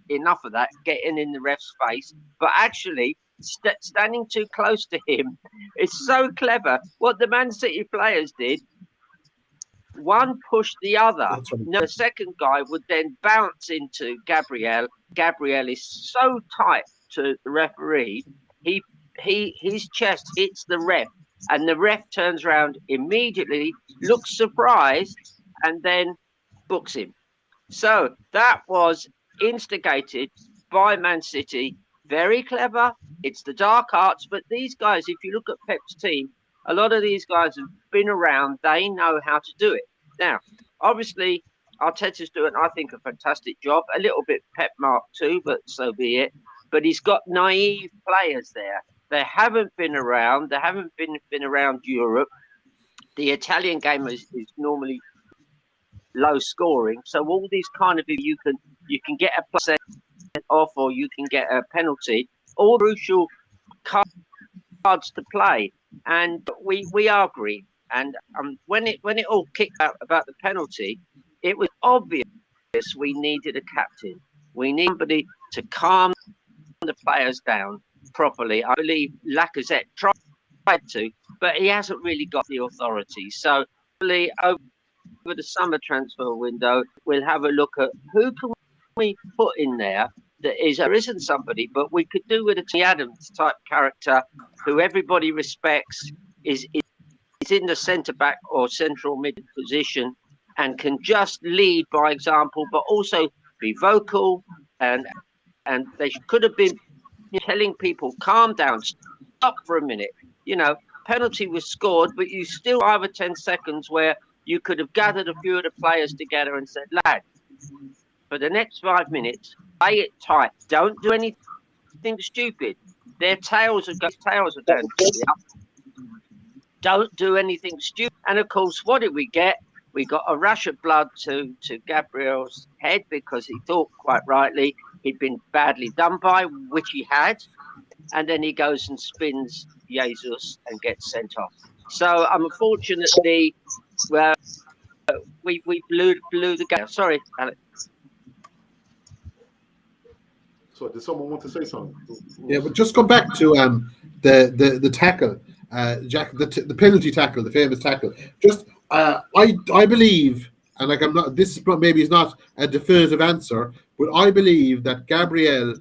Speaker 5: enough of that, getting in the ref's face, but actually standing too close to him. It's so clever. What the Man City players did, one pushed the other. Right. The second guy would then bounce into Gabriel. Gabriel is so tight to the referee, his chest hits the ref, and the ref turns around immediately, looks surprised, and then books him. So that was instigated by Man City. Very clever. It's the dark arts, but these guys, if you look at Pep's team, a lot of these guys have been around. They know how to do it. Now, obviously, Arteta's doing, I think, a fantastic job. A little bit Pep Mark too, but so be it. But he's got naive players there. They haven't been around. They haven't been around Europe. The Italian game is normally low scoring. So all these kind of, you can get a plus off, or you can get a penalty. All crucial cards to play, and we are green. And when it all kicked out about the penalty, it was obvious we needed a captain. We need somebody to calm the players down properly. I believe Lacazette tried to, but he hasn't really got the authority. So hopefully over the summer transfer window, we'll have a look at who can we put in there. There isn't somebody, but we could do with a T. Adams type character who everybody respects, is in the centre back or central mid position, and can just lead by example, but also be vocal. And they could have been telling people, calm down, stop for a minute. You know, penalty was scored, but you still have 10 seconds where you could have gathered a few of the players together and said, lad, for the next 5 minutes, play it tight. Don't do anything stupid. Their tails are down. Don't do anything stupid. And of course, what did we get? We got a rush of blood to Gabriel's head, because he thought, quite rightly, he'd been badly done by, which he had. And then he goes and spins Jesus and gets sent off. So unfortunately, we blew the game. Sorry, Alex.
Speaker 1: So did someone want to say something?
Speaker 2: Yeah, but just come back to the tackle, Jack, the penalty tackle, the famous tackle. Just I believe, and like I'm not. This is maybe is not a definitive answer, but I believe that Gabriel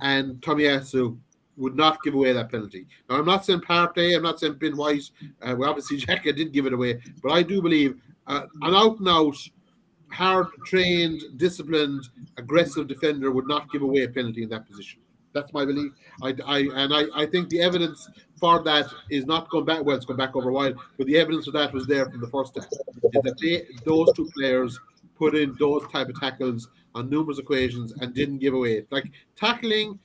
Speaker 2: and Tomiyasu would not give away that penalty. Now I'm not saying Partey, I'm not saying Ben White. Well, obviously Xhaka did give it away, but I do believe an out and out, hard trained, disciplined, aggressive defender would not give away a penalty in that position. That's my belief. I think the evidence for that is not going back. Well, it's gone back over a while, but the evidence of that was there from the first half. Is that those two players put in those type of tackles on numerous occasions and didn't give away. Like tackling,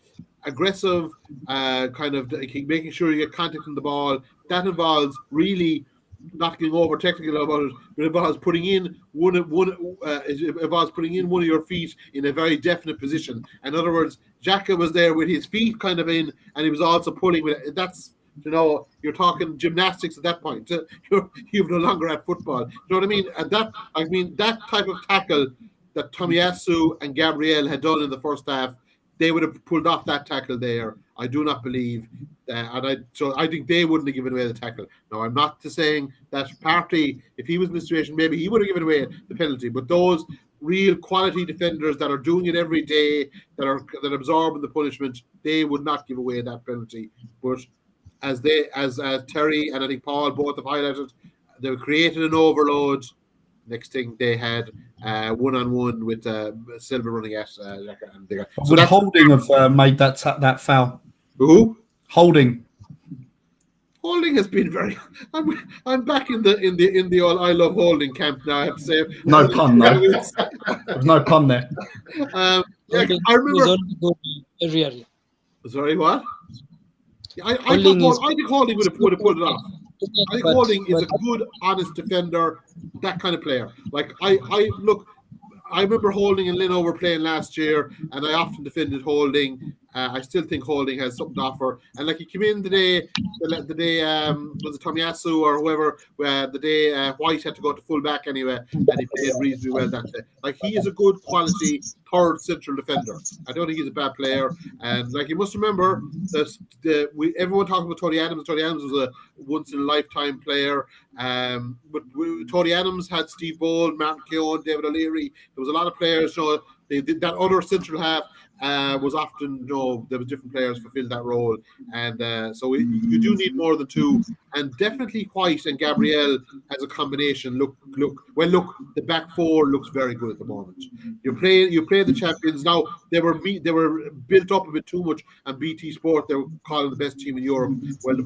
Speaker 2: aggressive, kind of making sure you get contact on the ball. That involves really not getting over technical about it, but it involves putting in one of your feet in a very definite position. In other words, Xhaka was there with his feet kind of in, and he was also pulling with it. That's, you know, you're talking gymnastics at that point. You're no longer at football. You know what I mean? And that type of tackle that Tomiyasu and Gabriel had done in the first half, they would have pulled off that tackle there. I do not believe, so I think they wouldn't have given away the tackle. Now, I'm not saying that Partey, if he was in the situation, maybe he would have given away the penalty. But those real quality defenders that are doing it every day, that are absorbing the punishment, they would not give away that penalty. But as Terry and I think Paul both have highlighted, they created an overload. Next thing they had one-on-one with Silva running at Xhaka.
Speaker 3: So would Holding have made that foul?
Speaker 2: Who?
Speaker 3: Holding
Speaker 2: has been very. I'm back in the all I love Holding camp now. I have to say.
Speaker 3: No pun though. There's no pun there.
Speaker 2: I remember.
Speaker 4: Area.
Speaker 2: Sorry, what? I think Holding would have pulled it off. I think Holding is a good, honest defender, that kind of player. Like I remember Holding and Lino were playing last year, and I often defended Holding. I still think Holding has something to offer. And like he came in the day was it Tomiyasu or whoever, the day White had to go to full back anyway, and he played reasonably well that day. Like he is a good quality third central defender. I don't think he's a bad player. And like you must remember that everyone talks about Tony Adams. Tony Adams was a once in a lifetime player. But Tony Adams had Steve Bold, Martin Keown, David O'Leary. There was a lot of players. They did that other central half. Was often, there was different players fulfilled that role, and so you do need more than two. And definitely White and Gabriel as a combination look. The back four looks very good at the moment. You play the champions now. They were built up a bit too much, and BT Sport they were calling the best team in Europe. Well,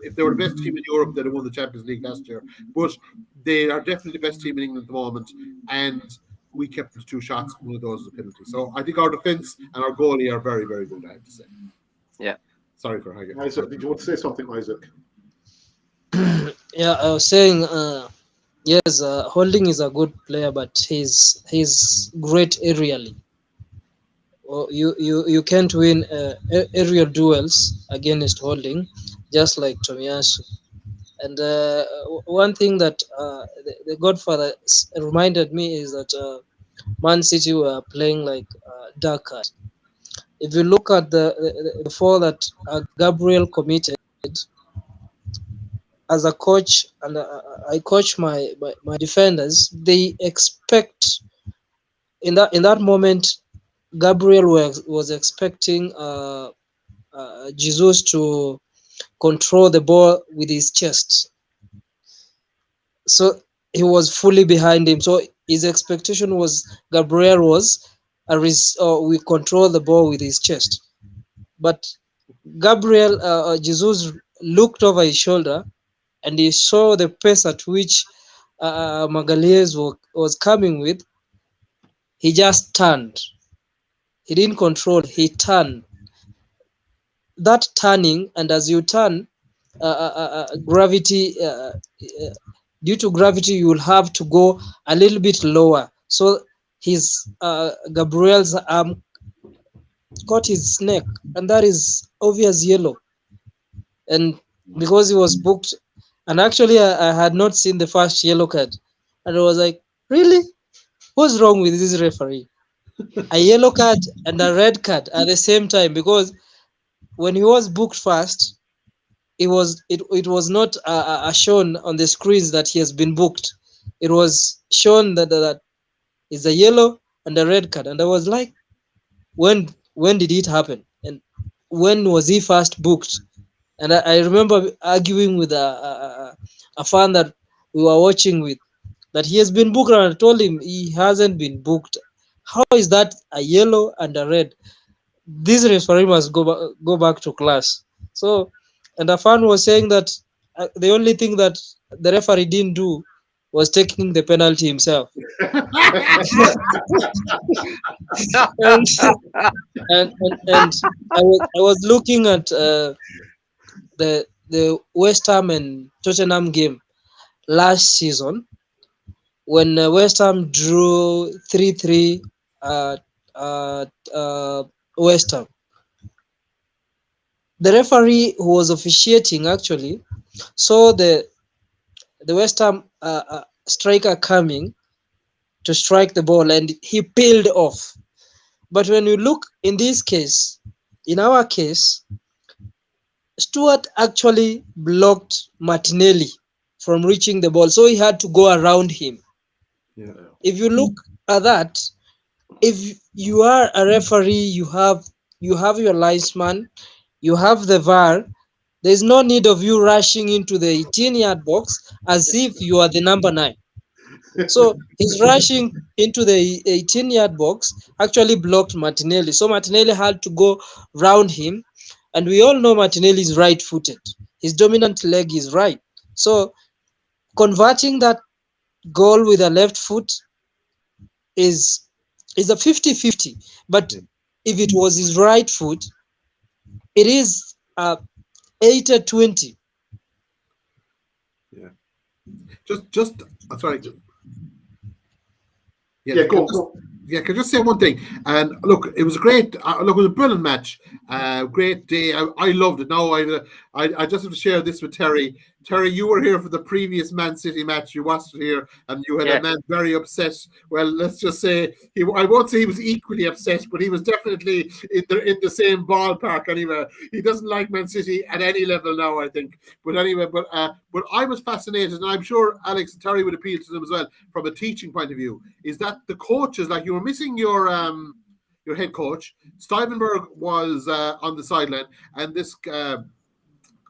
Speaker 2: if they were the best team in Europe, they'd have won the Champions League last year. But they are definitely the best team in England at the moment, and we kept the two shots. One of those is a penalty. So I think our defence and our goalie are very, very good, I have to say.
Speaker 5: Yeah.
Speaker 2: Sorry for Hagen.
Speaker 1: Isaac, did you want to say something, Isaac?
Speaker 4: Yeah, I was saying, yes, Holding is a good player, but he's great aerially. You can't win aerial duels against Holding, just like Tomiyasu. And one thing that the Godfather reminded me is that Man City were playing like dark card. If you look at the foul that Gabriel committed, as a coach, and I coach my defenders, they expect in that moment, Gabriel was expecting Jesus to control the ball with his chest. So he was fully behind him. So his expectation was Gabriel we control the ball with his chest. But Gabriel, Jesus looked over his shoulder and he saw the pace at which Magalhaes was coming with. He just turned. He didn't control, he turned. That turning, and as you turn, gravity, due to gravity, you will have to go a little bit lower. So his Gabriel's arm caught his neck, and that is obvious yellow. And because he was booked, and actually I had not seen the first yellow card, and I was like, really? What's wrong with this referee? A yellow card and a red card at the same time, because when he was booked first, it was not shown on the screens that he has been booked. It was shown that it's a yellow and a red card, and I was like, when did it happen? And when was he first booked? And I remember arguing with a fan that we were watching with, that he has been booked, and I told him he hasn't been booked. How is that a yellow and a red? This referee must go back to class. So, and the fan was saying that the only thing that the referee didn't do was taking the penalty himself. and I was looking at the West Ham and Tottenham game last season when West Ham drew 3-3 West Ham. The referee who was officiating actually saw the West Ham striker coming to strike the ball, and he peeled off. But when you look in this case, in our case, Stuart actually blocked Martinelli from reaching the ball, so he had to go around him.
Speaker 2: Yeah.
Speaker 4: If you look at that, if you are a referee, you have your linesman, you have the VAR. There's no need of you rushing into the 18-yard box as if you are the number 9. So his rushing into the 18-yard box actually blocked Martinelli. So Martinelli had to go round him. And we all know Martinelli is right-footed. His dominant leg is right. So converting that goal with a left foot is a 50-50. But if it was his right foot, it is 80-20.
Speaker 2: Yeah. Just sorry.
Speaker 1: Yeah, go.
Speaker 2: Yeah, can I just say one thing? And look, it was a great, it was a brilliant match. Great day. I loved it. Now I just have to share this with Terry. Terry, you were here for the previous Man City match. You watched it here, and you had a man very upset. Well, let's just say I won't say he was equally upset, but he was definitely in the same ballpark. Anyway, he doesn't like Man City at any level now, I think. But anyway, but I was fascinated, and I'm sure Alex and Terry would appeal to them as well from a teaching point of view. Is that the coaches, like you were missing your head coach, Stuyvenberg was on the sideline, and this.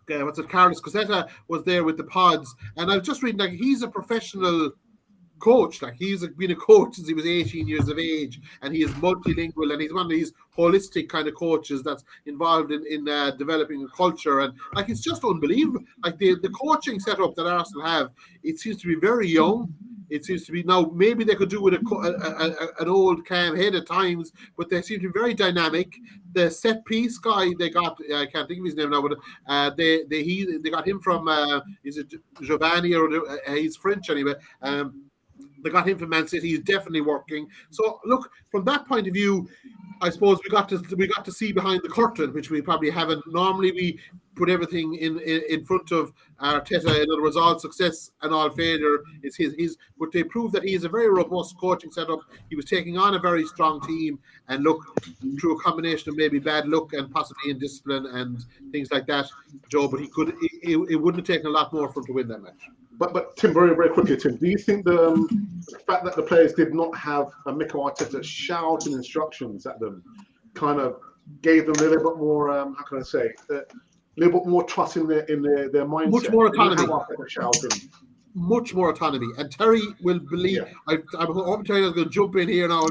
Speaker 2: Carlos Cosetta was there with the pods, and I was just reading, like, he's a professional coach. Like, he's been a coach since he was 18 years of age, and he is multilingual, and he's one of these holistic kind of coaches that's involved in developing a culture, and like, it's just unbelievable. Like, the coaching setup that Arsenal have, it seems to be very young. It seems to be, now maybe they could do with an old calm head at times, but they seem to be very dynamic. The set piece guy they got, I can't think of his name now, but they got him from is it Giovanni, or he's French anyway. They got him from Man City. He's definitely working. So look, from that point of view, I suppose we got to see behind the curtain, which we probably haven't. Normally we put everything in front of Arteta. In other words, all success and all failure is his. But they proved that he is a very robust coaching setup. He was taking on a very strong team, and look, through a combination of maybe bad luck and possibly indiscipline and things like that, Joe. But it wouldn't have taken a lot more for him to win that match.
Speaker 1: But Tim, very, very quickly, Tim, do you think the fact that the players did not have Mikel Arteta shouting instructions at them kind of gave them a little bit more, how can I say, a little bit more trust in their mindset?
Speaker 2: Much more autonomy.
Speaker 1: Much
Speaker 2: more autonomy. And Terry will believe, I'm hoping Terry is going to jump in here now,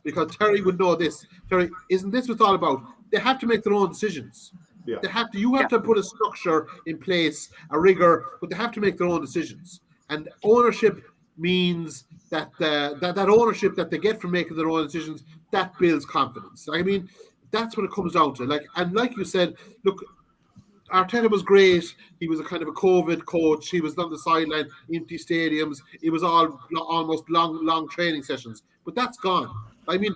Speaker 2: because Terry would know this. Terry, isn't this what it's all about? They have to make their own decisions.
Speaker 1: Yeah.
Speaker 2: You have to put a structure in place, a rigor, but they have to make their own decisions. And ownership means that that ownership that they get from making their own decisions, that builds confidence. I mean, that's what it comes down to. Like you said, look, Arteta was great. He was a kind of a COVID coach. He was on the sideline, empty stadiums. It was almost long training sessions. But that's gone. I mean,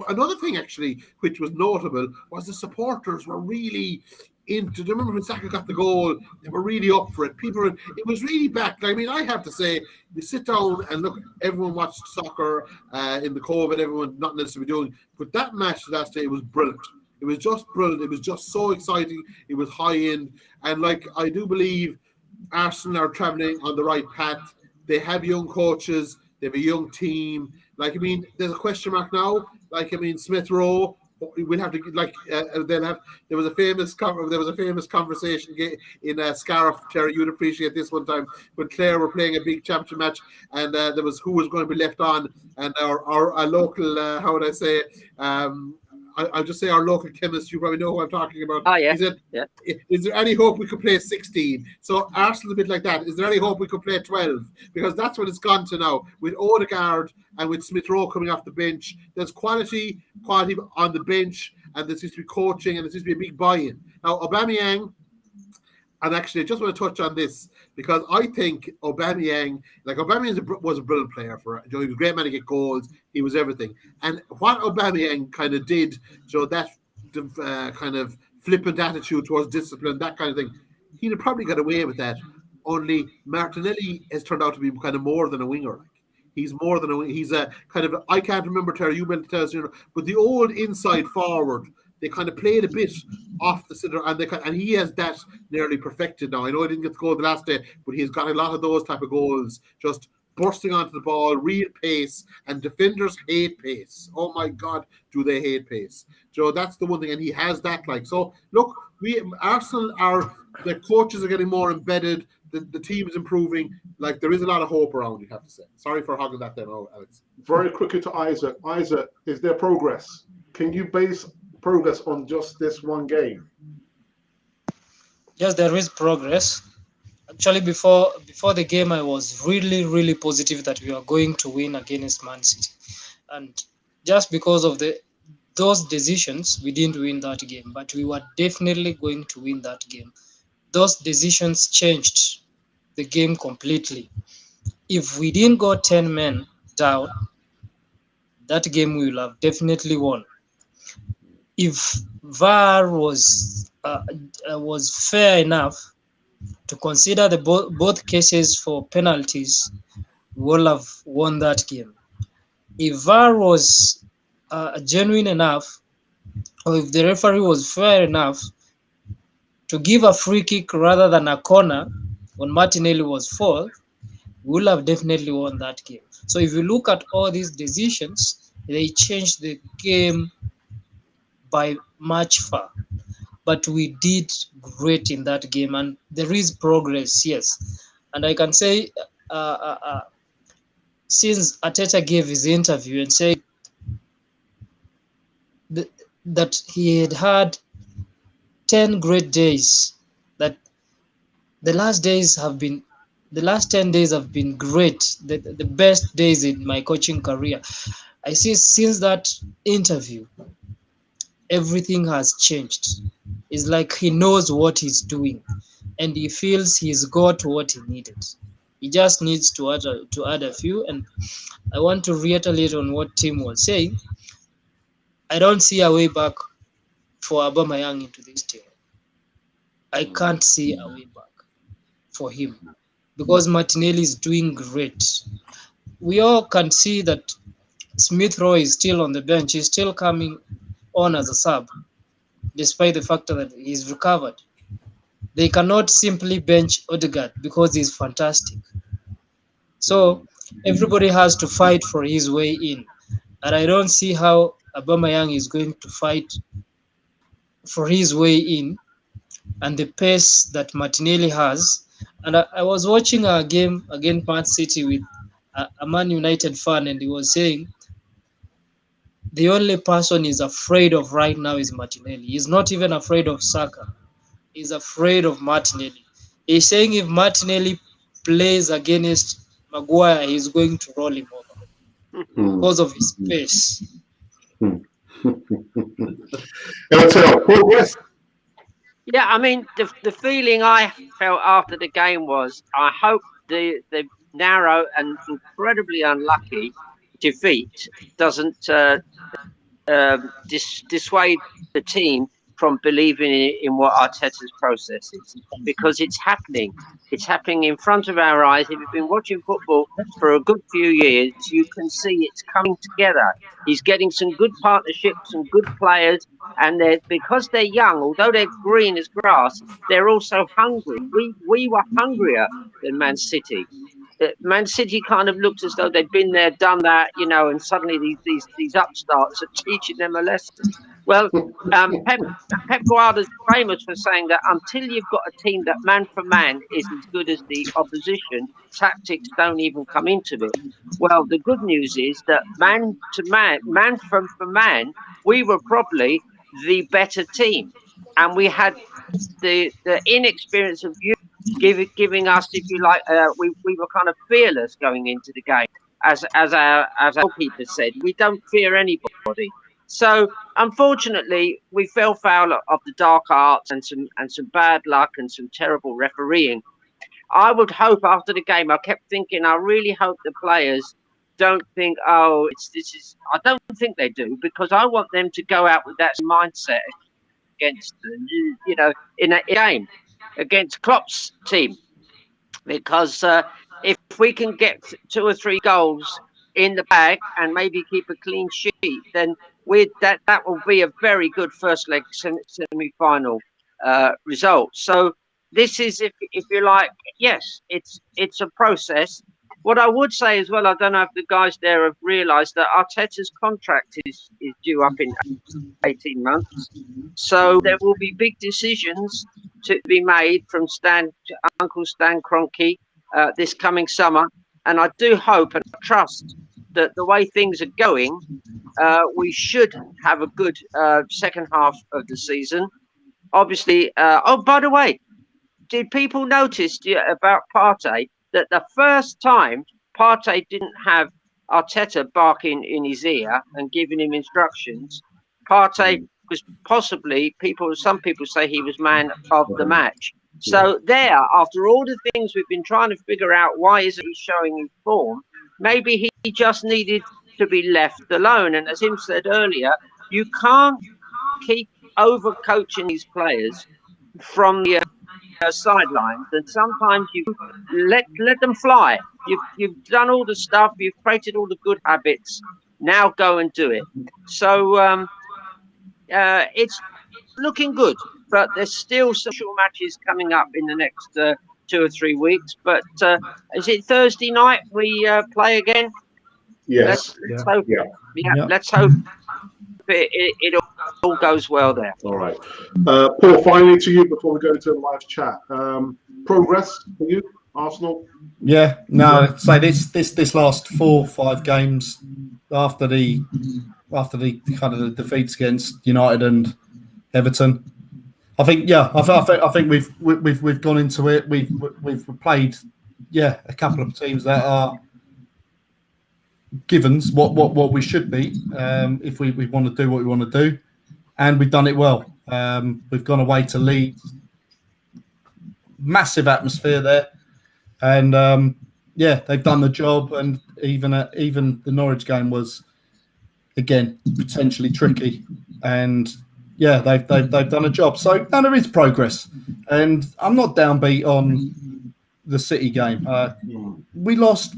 Speaker 2: another thing actually, which was notable, was the supporters were really into. Do you remember when Xhaka got the goal? They were really up for it. It was really back. I mean, I have to say, you sit down and look. Everyone watched soccer in the COVID. Everyone, nothing else to be doing. But that match last day, it was brilliant. It was just brilliant. It was just so exciting. It was high end, and I do believe Arsenal are traveling on the right path. They have young coaches. They have a young team. I mean, there's a question mark now. Smith Rowe. We'll have to there was a famous conversation in Scariff. Terry, you'd appreciate this one time when Clare were playing a big championship match, and there was who was going to be left on, and our local how would I say I'll just say our local chemist, you probably know who I'm talking about.
Speaker 5: Oh, yeah.
Speaker 2: He said, is there any hope we could play 16? So Arsenal a bit like that. Is there any hope we could play 12? Because that's what it's gone to now. With Odegaard and with Smith Rowe coming off the bench, there's quality on the bench, and there seems to be coaching, and there seems to be a big buy-in. Now, Aubameyang, and actually, I just want to touch on this because I think Aubameyang was a brilliant player for it. He was a great man to get goals. He was everything. And what Aubameyang kind of did, that kind of flippant attitude towards discipline, that kind of thing, he'd have probably got away with that. Only Martinelli has turned out to be kind of more than a winger. He's more than he's a kind of, I can't remember, Terry, you will tell us, but the old inside forward, they kind of played a bit off the center, and he has that nearly perfected now. I know he didn't get the goal the last day, but he's got a lot of those type of goals, just bursting onto the ball, real pace, and defenders hate pace. Oh my God, do they hate pace? Joe, that's the one thing, and he has that. So look, Arsenal the coaches are getting more embedded. The team is improving. There is a lot of hope around, you have to say. Sorry for hogging that then, Alex.
Speaker 1: Very quickly to Isaac. Isaac, is there progress? Can you base progress on just this one game?
Speaker 4: Yes, there is progress. Actually, before the game, I was really, really positive that we are going to win against Man City. And just because of those decisions, we didn't win that game. But we were definitely going to win that game. Those decisions changed the game completely. If we didn't go 10 men down, that game we will have definitely won. If VAR was fair enough to consider both cases for penalties, we will have won that game. If VAR was genuine enough, or if the referee was fair enough to give a free kick rather than a corner when Martinelli was fouled, we will have definitely won that game. So if you look at all these decisions, they changed the game by much far. But we did great in that game, and there is progress, yes. And I can say, since Arteta gave his interview and said that he had 10 great days, that the last 10 days have been great, the best days in my coaching career. I see since that interview, everything has changed. It's like he knows what he's doing, and he feels he's got what he needed. He just needs to add a few. And I want to reiterate on what Tim was saying. I don't see a way back for Aubameyang into this team. I can't see a way back for him because Martinelli is doing great. We all can see that Smith Rowe is still on the bench. He's still coming on as a sub, despite the fact that he's recovered. They cannot simply bench Odegaard because he's fantastic. So everybody has to fight for his way in. And I don't see how Aubameyang is going to fight for his way in and the pace that Martinelli has. And I was watching a game against Man City with a Man United fan, and he was saying the only person he's afraid of right now is Martinelli. He's not even afraid of Xhaka. He's afraid of Martinelli. He's saying if Martinelli plays against Maguire, he's going to roll him over because of his pace.
Speaker 1: Progress.
Speaker 5: Yeah, I mean, the feeling I felt after the game was, I hope the narrow and incredibly unlucky defeat doesn't dissuade the team from believing in what Arteta's process is, because it's happening. It's happening in front of our eyes. If you've been watching football for a good few years, you can see it's coming together. He's getting some good partnerships, some good players, and because they're young, although they're green as grass, they're also hungry. We were hungrier than Man City. Man City kind of looked as though they'd been there, done that, and suddenly these upstarts are teaching them a lesson. Well, Pep Guardiola's famous for saying that until you've got a team that man for man is as good as the opposition, tactics don't even come into it. Well, the good news is that man to man, man for man, we were probably the better team, and we had the inexperience of you giving us, if you like, we were kind of fearless going into the game. As our goalkeeper said, we don't fear anybody. So unfortunately, we fell foul of the dark arts and some bad luck and some terrible refereeing. I would hope after the game, I kept thinking, I really hope the players don't think, oh, this is. I don't think they do, because I want them to go out with that mindset against, in a game against Klopp's team, because if we can get 2 or 3 goals in the bag and maybe keep a clean sheet, then that will be a very good first leg semi-final result. So this is, if you like, yes, it's a process. What I would say as well, I don't know if the guys there have realised that Arteta's contract is due up in 18 months. So there will be big decisions to be made from Uncle Stan Kroenke this coming summer. And I do hope and trust that the way things are going, we should have a good second half of the season. Obviously, oh, by the way, did people notice about Partey that the first time Partey didn't have Arteta barking in his ear and giving him instructions, Partey was possibly, some people say he was man of the match. So there, after all the things we've been trying to figure out, why isn't he showing his form? Maybe he just needed to be left alone. And as him said earlier, you can't keep over-coaching these players from the sidelines, and sometimes you let them fly. You've done all the stuff, you've created all the good habits. Now go and do it. So it's looking good, but there's still some matches coming up in the next 2 or 3 weeks. But is it Thursday night we play again?
Speaker 1: Yes.
Speaker 5: Let's hope. Yeah, let's hope it all goes well there.
Speaker 1: All right. Paul, finally to you before we go into the live chat. Progress for you, Arsenal?
Speaker 3: Yeah, no, so this last 4 or 5 games after the kind of the defeats against United and Everton, I think we've gone into it. We've played a couple of teams that are givens what we should be if we want to do what we want to do, and we've done it well. We've gone away to Leeds, massive atmosphere there, and they've done the job. And even the Norwich game was again potentially tricky, and they've done a job. So now there is progress, and I'm not downbeat on the City game. We lost.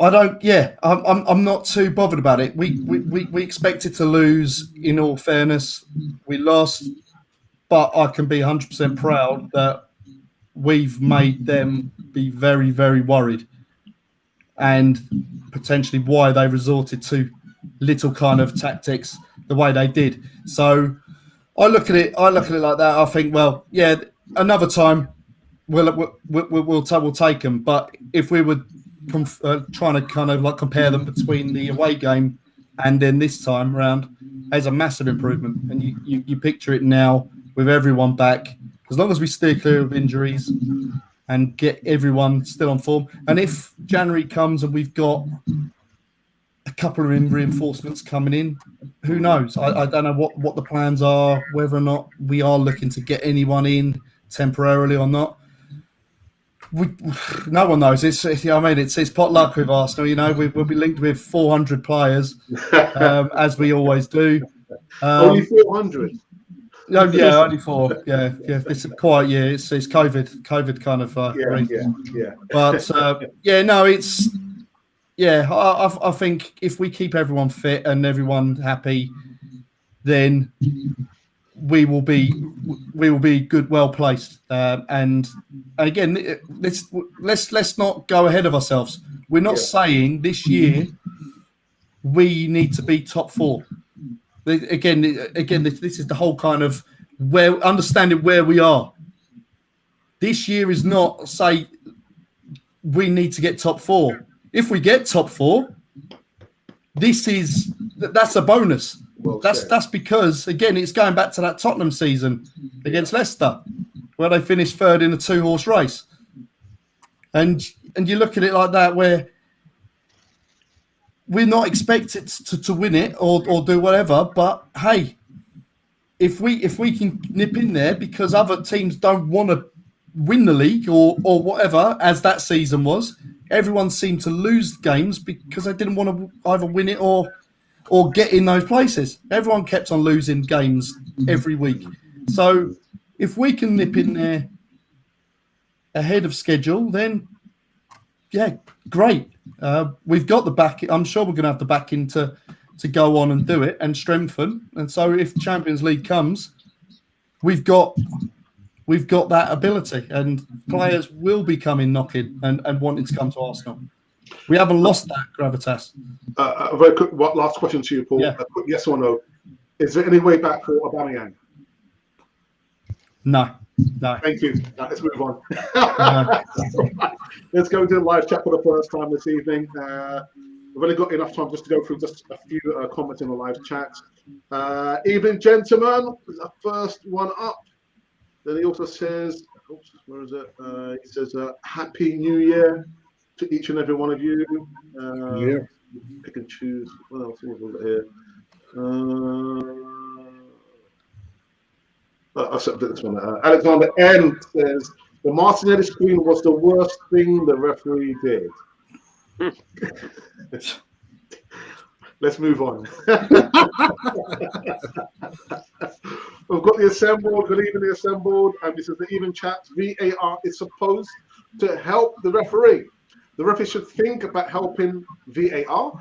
Speaker 3: I don't. Yeah, I'm not too bothered about it. We expected to lose. In all fairness, we lost, but I can be 100% proud that we've made them be very, very worried, and potentially why they resorted to little kind of tactics the way they did. So I look at it like that. I think, well, yeah, another time we'll take them. But if we were trying to kind of like compare them between the away game and then this time round, there's a massive improvement. And you picture it now with everyone back, as long as we steer clear of injuries and get everyone still on form. And if January comes and we've got a couple of reinforcements coming in, who knows? I don't know what the plans are, whether or not we are looking to get anyone in temporarily or not. No one knows. It's potluck with Arsenal. We'll be linked with 400 players, as we always do.
Speaker 1: Only 400.
Speaker 3: Yeah, only 4. Yeah. It's a quiet year. It's COVID kind of.
Speaker 1: Yeah.
Speaker 3: But I think if we keep everyone fit and everyone happy, then we will be good, well placed. And again, let's not go ahead of ourselves. We're not saying this year we need to be top 4. Again, this is the whole kind of understanding where we are. This year is not say we need to get top 4. If we get top 4, that's a bonus.
Speaker 1: Well,
Speaker 3: that's because again it's going back to that Tottenham season against Leicester, where they finished 3rd in a 2-horse race, and you look at it like that, where we're not expected to win it or do whatever. But hey, if we can nip in there because other teams don't want to win the league or whatever, as that season was, everyone seemed to lose games because they didn't want to either win it or get in those places. Everyone kept on losing games every week. So if we can nip in there ahead of schedule, then Yeah, great. We've got the back. I'm sure we're going to have the backing to go on and do it and strengthen. And so, if Champions League comes, we've got that ability, and players will be coming knocking and wanting to come to Arsenal. We haven't lost that gravitas.
Speaker 1: A very quick last question to you, Paul.
Speaker 3: Yeah.
Speaker 1: A quick yes or no. Is there any way back for Aubameyang?
Speaker 3: No.
Speaker 1: Thank you. Let's move on. Let's go into the live chat for the first time this evening. We've only got enough time just to go through just a few comments in the live chat. Evening, gentlemen. The first one up. Then he also says, oops, where is it? He says, Happy New Year to each and every one of you. Pick and choose. What else have we got here? I'll set this one. Alexander N says, the Martinelli screen was the worst thing the referee did. Let's move on. We've got the assembled. Good evening, the assembled. And this is the even chat. VAR is supposed to help the referee. The referee should think about helping VAR.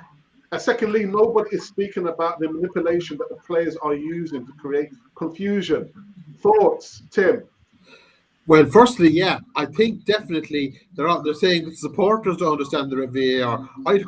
Speaker 1: And secondly, nobody is speaking about the manipulation that the players are using to create confusion. Thoughts, Tim?
Speaker 2: Well, firstly, yeah, I think definitely they're saying the supporters don't understand the VAR. I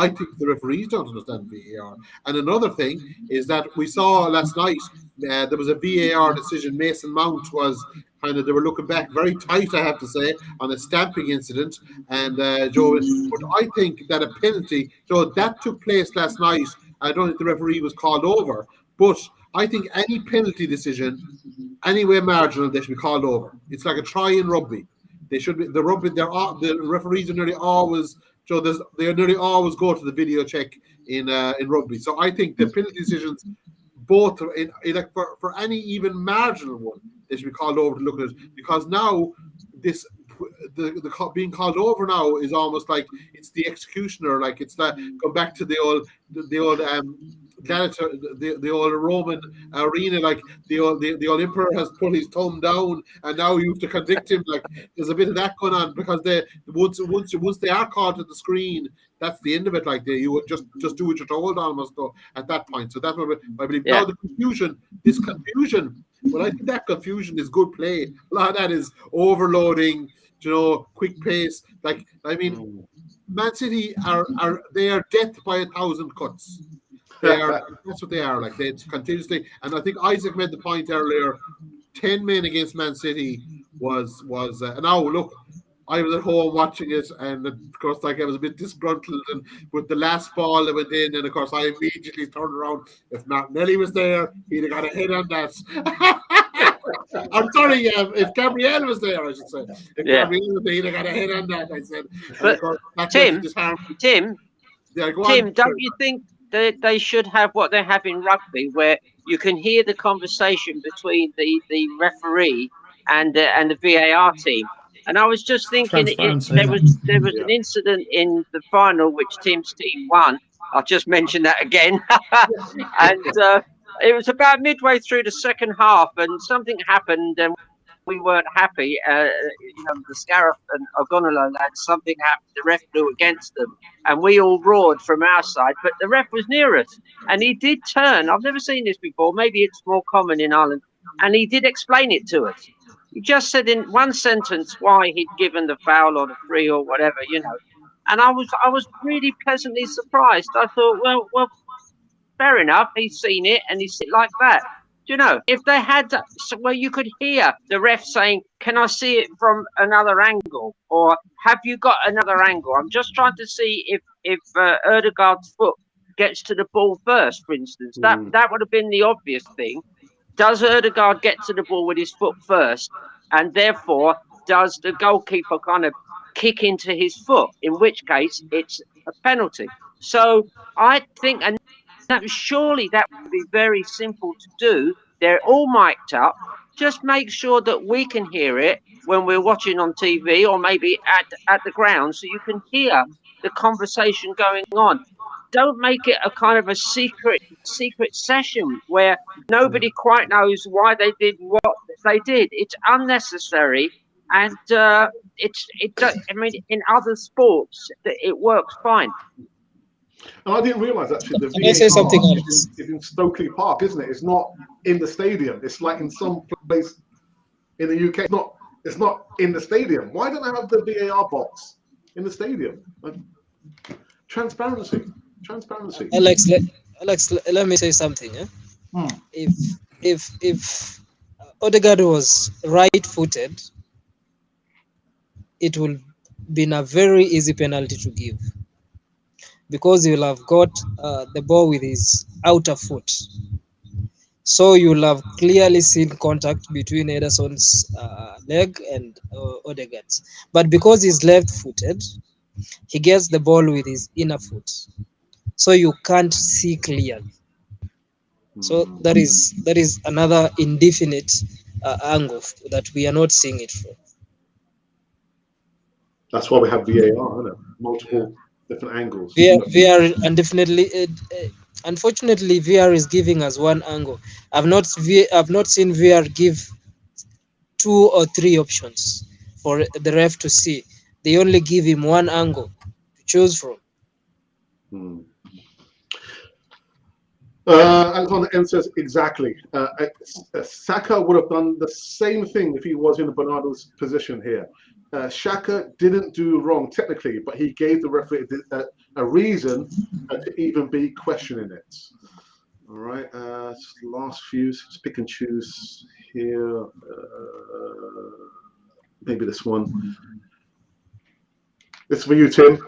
Speaker 2: think the referees don't understand VAR. And another thing is that we saw last night there was a VAR decision. Mason Mount was they were looking back very tight, I have to say, on a stamping incident. And Joe, but I think that a penalty, Joe, that took place last night. I don't think the referee was called over, but I think any penalty decision, anywhere marginal, they should be called over. It's like a try in rugby. They should be the referees are nearly always, Joe. They nearly always go to the video check in rugby. So I think the penalty decisions, both for any even marginal one, they should be called over to look at it, because now the being called over now is almost like it's the executioner, like it's that go back to the old the old Roman arena, like the old emperor has put his thumb down and now you have to convict him. Like there's a bit of that going on, because once they are called to the screen, that's the end of it. Like you would just do what you're told almost go at that point. So that's what I believe.
Speaker 5: Yeah.
Speaker 2: Now this confusion. Well, I think that confusion is good play. A lot of that is overloading, quick pace. Like, I mean, Man City are death by 1,000 cuts. That's what they are. Like they continuously. And I think Isaac made the point earlier. 10 men against Man City was. Now look, I was at home watching it, and of course, I was a bit disgruntled, and with the last ball that went in, and of course, I immediately turned around. If Martinelli was there, he'd have got a hit on that. I'm sorry, if Gabriel was there, I should say. If Gabriel was there, he'd have got a hit on that. I said.
Speaker 5: But
Speaker 2: course,
Speaker 5: Tim,
Speaker 2: Tim,
Speaker 5: don't you think that they should have what they have in rugby, where you can hear the conversation between the referee and the VAR team? And I was just thinking, there was an incident in the final which Tim's team won. I'll just mention that again. And it was about midway through the second half, and something happened, and we weren't happy. The Scariff and O'Gonolo lads, something happened. The ref blew against them, and we all roared from our side. But the ref was near us, and he did turn. I've never seen this before. Maybe it's more common in Ireland. And he did explain it to us. He just said in one sentence why he'd given the foul or the free or whatever, And I was really pleasantly surprised. I thought, well, fair enough. He's seen it and he's like that. If they had where you could hear the ref saying, "Can I see it from another angle?" or "Have you got another angle?" I'm just trying to see if Ødegaard's foot gets to the ball first, for instance. That would have been the obvious thing. Does Ødegaard get to the ball with his foot first, and therefore does the goalkeeper kind of kick into his foot? In which case, it's a penalty. So I think, and surely that would be very simple to do. They're all mic'd up. Just make sure that we can hear it when we're watching on TV, or maybe at the ground, so you can hear the conversation going on. Don't make it a kind of a secret session where nobody quite knows why they did what they did. It's unnecessary, and I mean, in other sports, it works fine.
Speaker 1: And I didn't realise actually the
Speaker 4: Can I say something,
Speaker 1: VAR
Speaker 4: Alex?
Speaker 1: is in Stokely Park, isn't it? It's not in the stadium. It's like in some place in the UK. It's not in the stadium. Why don't I have the VAR box in the stadium? Transparency.
Speaker 4: Alex, let me say something.
Speaker 1: Hmm.
Speaker 4: If Odegaard was right-footed, it will been a very easy penalty to give, because he will have got the ball with his outer foot. So you'll have clearly seen contact between Ederson's leg and Odegaard's. But because he's left-footed, he gets the ball with his inner foot, so you can't see clearly. So that is another indefinite angle that we are not seeing it from.
Speaker 1: That's why we have VAR, isn't it? Multiple different angles.
Speaker 4: VR and definitely, unfortunately, VR is giving us one angle. I've not seen VR give 2 or 3 options for the ref to see. They only give him one angle to choose from.
Speaker 1: Alexander M says exactly. Saka would have done the same thing if he was in Bernardo's position here. Xhaka didn't do wrong technically, but he gave the referee a reason to even be questioning it. All right, last few, just pick and choose here. Maybe this one. This is for you, Tim.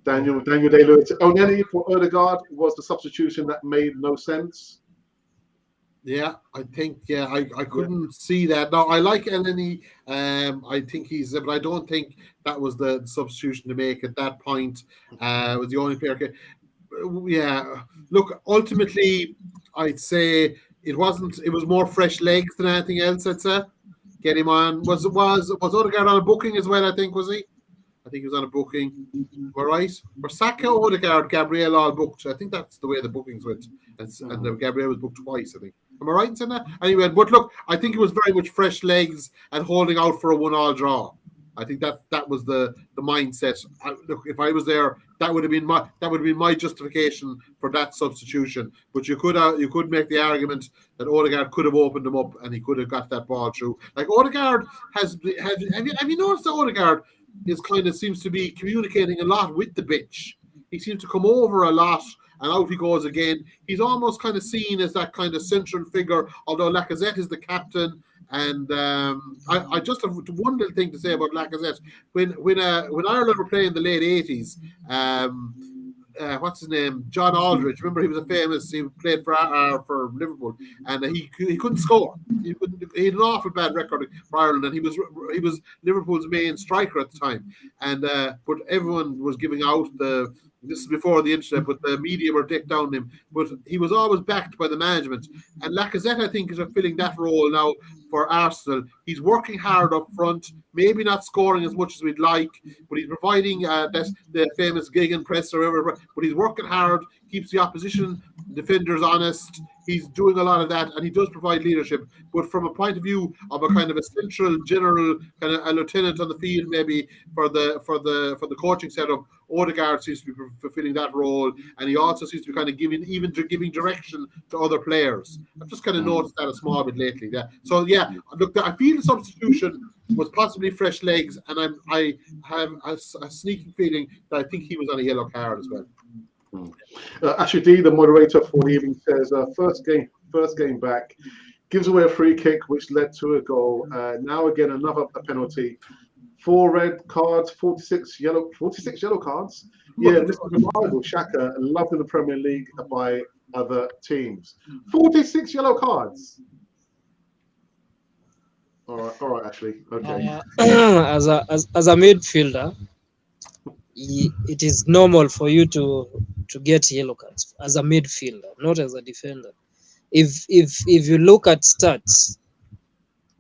Speaker 1: Daniel Day-Lewis. Oneni for Odegaard was the substitution that made no sense.
Speaker 2: Yeah, I think I couldn't see that. No, I like Elneny. I think but I don't think that was the substitution to make at that point. Was the only player. Yeah, look. Ultimately, I'd say it wasn't. It was more fresh legs than anything else. I'd say get him on. Was Odegaard on a booking as well? I think was he. I think he was on a booking. All right. For Saka, Odegaard, Gabriel all booked. I think that's the way the bookings went. And Gabriel was booked twice, I think. Am I right in saying that? Anyway, but look, I think it was very much fresh legs and holding out for a 1-1 draw. I think that was the mindset. Look, if I was there, that would have been my justification for that substitution. But you could make the argument that Odegaard could have opened him up and he could have got that ball through. Like Odegaard have you noticed that Odegaard seems to be communicating a lot with the bench. He seems to come over a lot and out he goes again. He's almost kind of seen as that kind of central figure, although Lacazette is the captain. And I just have one little thing to say about Lacazette. When Ireland were playing in the late 80s, what's his name? John Aldridge. Remember, he played for Liverpool, and he couldn't score. He had an awful bad record for Ireland, and he was Liverpool's main striker at the time. And but everyone was giving out this is before the internet, but the media were dick down him. But he was always backed by the management. And Lacazette, I think, is filling that role now for Arsenal. He's working hard up front, maybe not scoring as much as we'd like, but he's providing the famous gegenpress or whatever. But he's working hard, keeps the opposition defenders honest. He's doing a lot of that, and he does provide leadership. But from a point of view of a kind of a central general, kind of a lieutenant on the field, maybe for the coaching setup, Odegaard seems to be fulfilling that role, and he also seems to be kind of giving direction to other players. I've just kind of noticed that a small bit lately. Yeah. So yeah, look, I feel the substitution was possibly fresh legs, and I have a sneaking feeling that I think he was on a yellow card as well.
Speaker 1: Ashley D, the moderator for the evening, says first game back, gives away a free kick which led to a goal. Now again another penalty. 4 red cards, 46 yellow cards. Yeah, this is reliable. Xhaka loved in the Premier League by other teams. 46 yellow cards. All right, Ashley. Okay.
Speaker 4: As a midfielder, it is normal for you to get yellow cards as a midfielder, not as a defender. If you look at stats,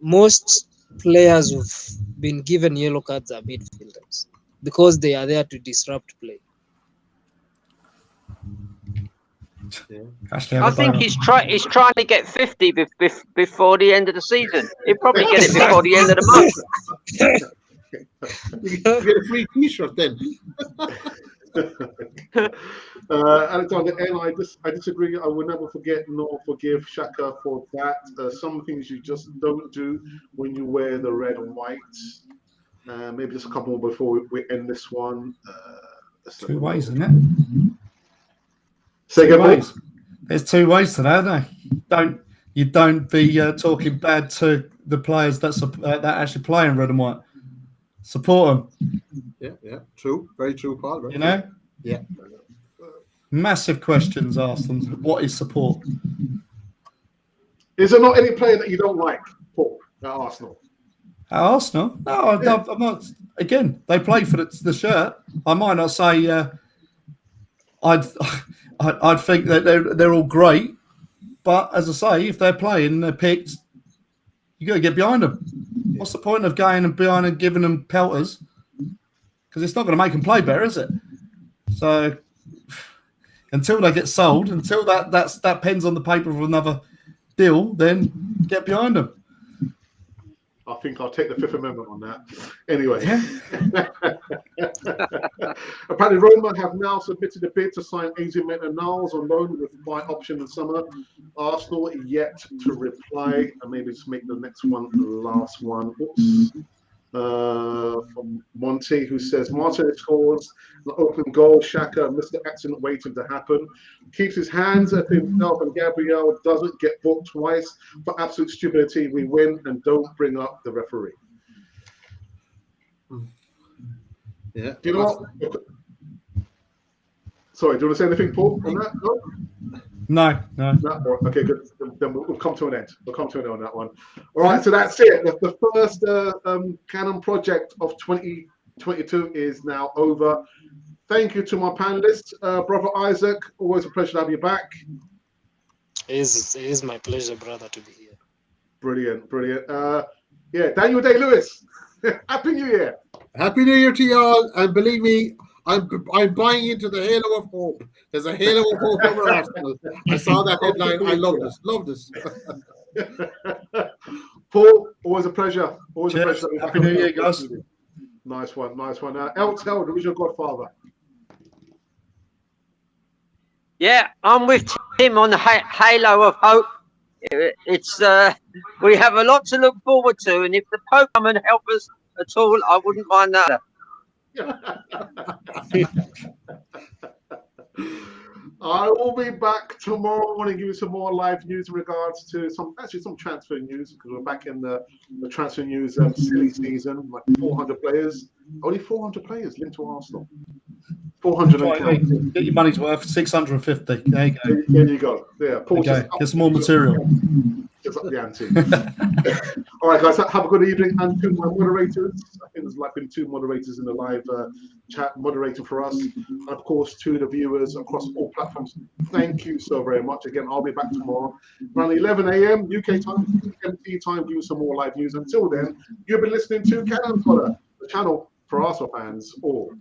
Speaker 4: most players who've been given yellow cards are midfielders because they are there to disrupt play.
Speaker 3: Actually,
Speaker 5: I think he's trying to get 50 before the end of the season. He'll probably get it before the end of the month.
Speaker 2: You get a free T-shirt then.
Speaker 1: Alexander N, I disagree. I will never forget nor forgive Xhaka for that. Some things you just don't do when you wear the red and white. Maybe just a couple more before we end this one.
Speaker 3: 2 ways, isn't it?
Speaker 1: Say again,
Speaker 3: ways. There's 2 ways to that, isn't there? You don't be talking bad to the players that actually play in red and white. Support them.
Speaker 2: Yeah, true. Very true, Paul. Very
Speaker 3: you know?
Speaker 2: True. Yeah.
Speaker 3: Massive questions asked them. What is support?
Speaker 1: Is there not any player that you don't like, Paul, at Arsenal?
Speaker 3: At Arsenal? No, I'm not. Again, they play for the shirt. I might not say I'd think that they're all great, but as I say, if they're playing, they're picked. You got to get behind them. What's the point of going and behind and giving them pelters? Because it's not going to make them play better, is it? So until they get sold, until that pen's on the paper of another deal, then get behind them.
Speaker 1: I think I'll take the Fifth Amendment on that. Anyway. Apparently, Roma have now submitted a bid to sign Adrian Maitland-Niles on loan with buy option in summer. Arsenal yet to reply, and maybe just make the next one the last one. Oops. From Monty, who says Martin scores the open goal. Xhaka missed the accident waiting to happen. Keeps his hands at himself, and Gabriel doesn't get booked twice for absolute stupidity. We win and don't bring up the referee.
Speaker 2: Yeah.
Speaker 1: Do you know what? Sorry, do you want to say anything, Paul, on that? No? No. Okay, good. Then we'll come to an end. We'll come to an end on that one. All right, so that's it. The first Canon project of 2022 is now over. Thank you to my panelists. Brother Isaac, always a pleasure to have you back.
Speaker 4: It is my pleasure, brother, to be here.
Speaker 1: Brilliant. Yeah, Daniel Day-Lewis, Happy New Year.
Speaker 2: Happy New Year to y'all. And believe me, I'm buying into the halo of hope. There's a halo of hope over Arsenal. I saw that headline. I love this.
Speaker 1: Paul, always a pleasure. Always
Speaker 3: Cheers.
Speaker 1: a pleasure.
Speaker 3: Happy New Year, guys.
Speaker 1: Nice one. El, who's your godfather?
Speaker 5: Yeah, I'm with Tim on the halo of hope. It's we have a lot to look forward to, and if the Pope come and help us at all, I wouldn't mind that.
Speaker 1: I will be back tomorrow morning, give you some more live news in regards to some transfer news, because we're back in the transfer news silly season. Like 400 players, only 400 players linked to Arsenal. 400.
Speaker 3: Get your money's worth. 650. There you go.
Speaker 1: There you go. Yeah, Paul.
Speaker 3: Okay. Get some more material.
Speaker 1: Just up the ante. All right, guys. Have a good evening. And to my moderators, I think there's been 2 moderators in the live chat moderating for us. And of course, to the viewers across all platforms. Thank you so very much. Again, I'll be back tomorrow around 11 a.m. UK time, GMT time. Give you some more live news. Until then, you've been listening to Cannon Fodder, the channel for Arsenal fans all over.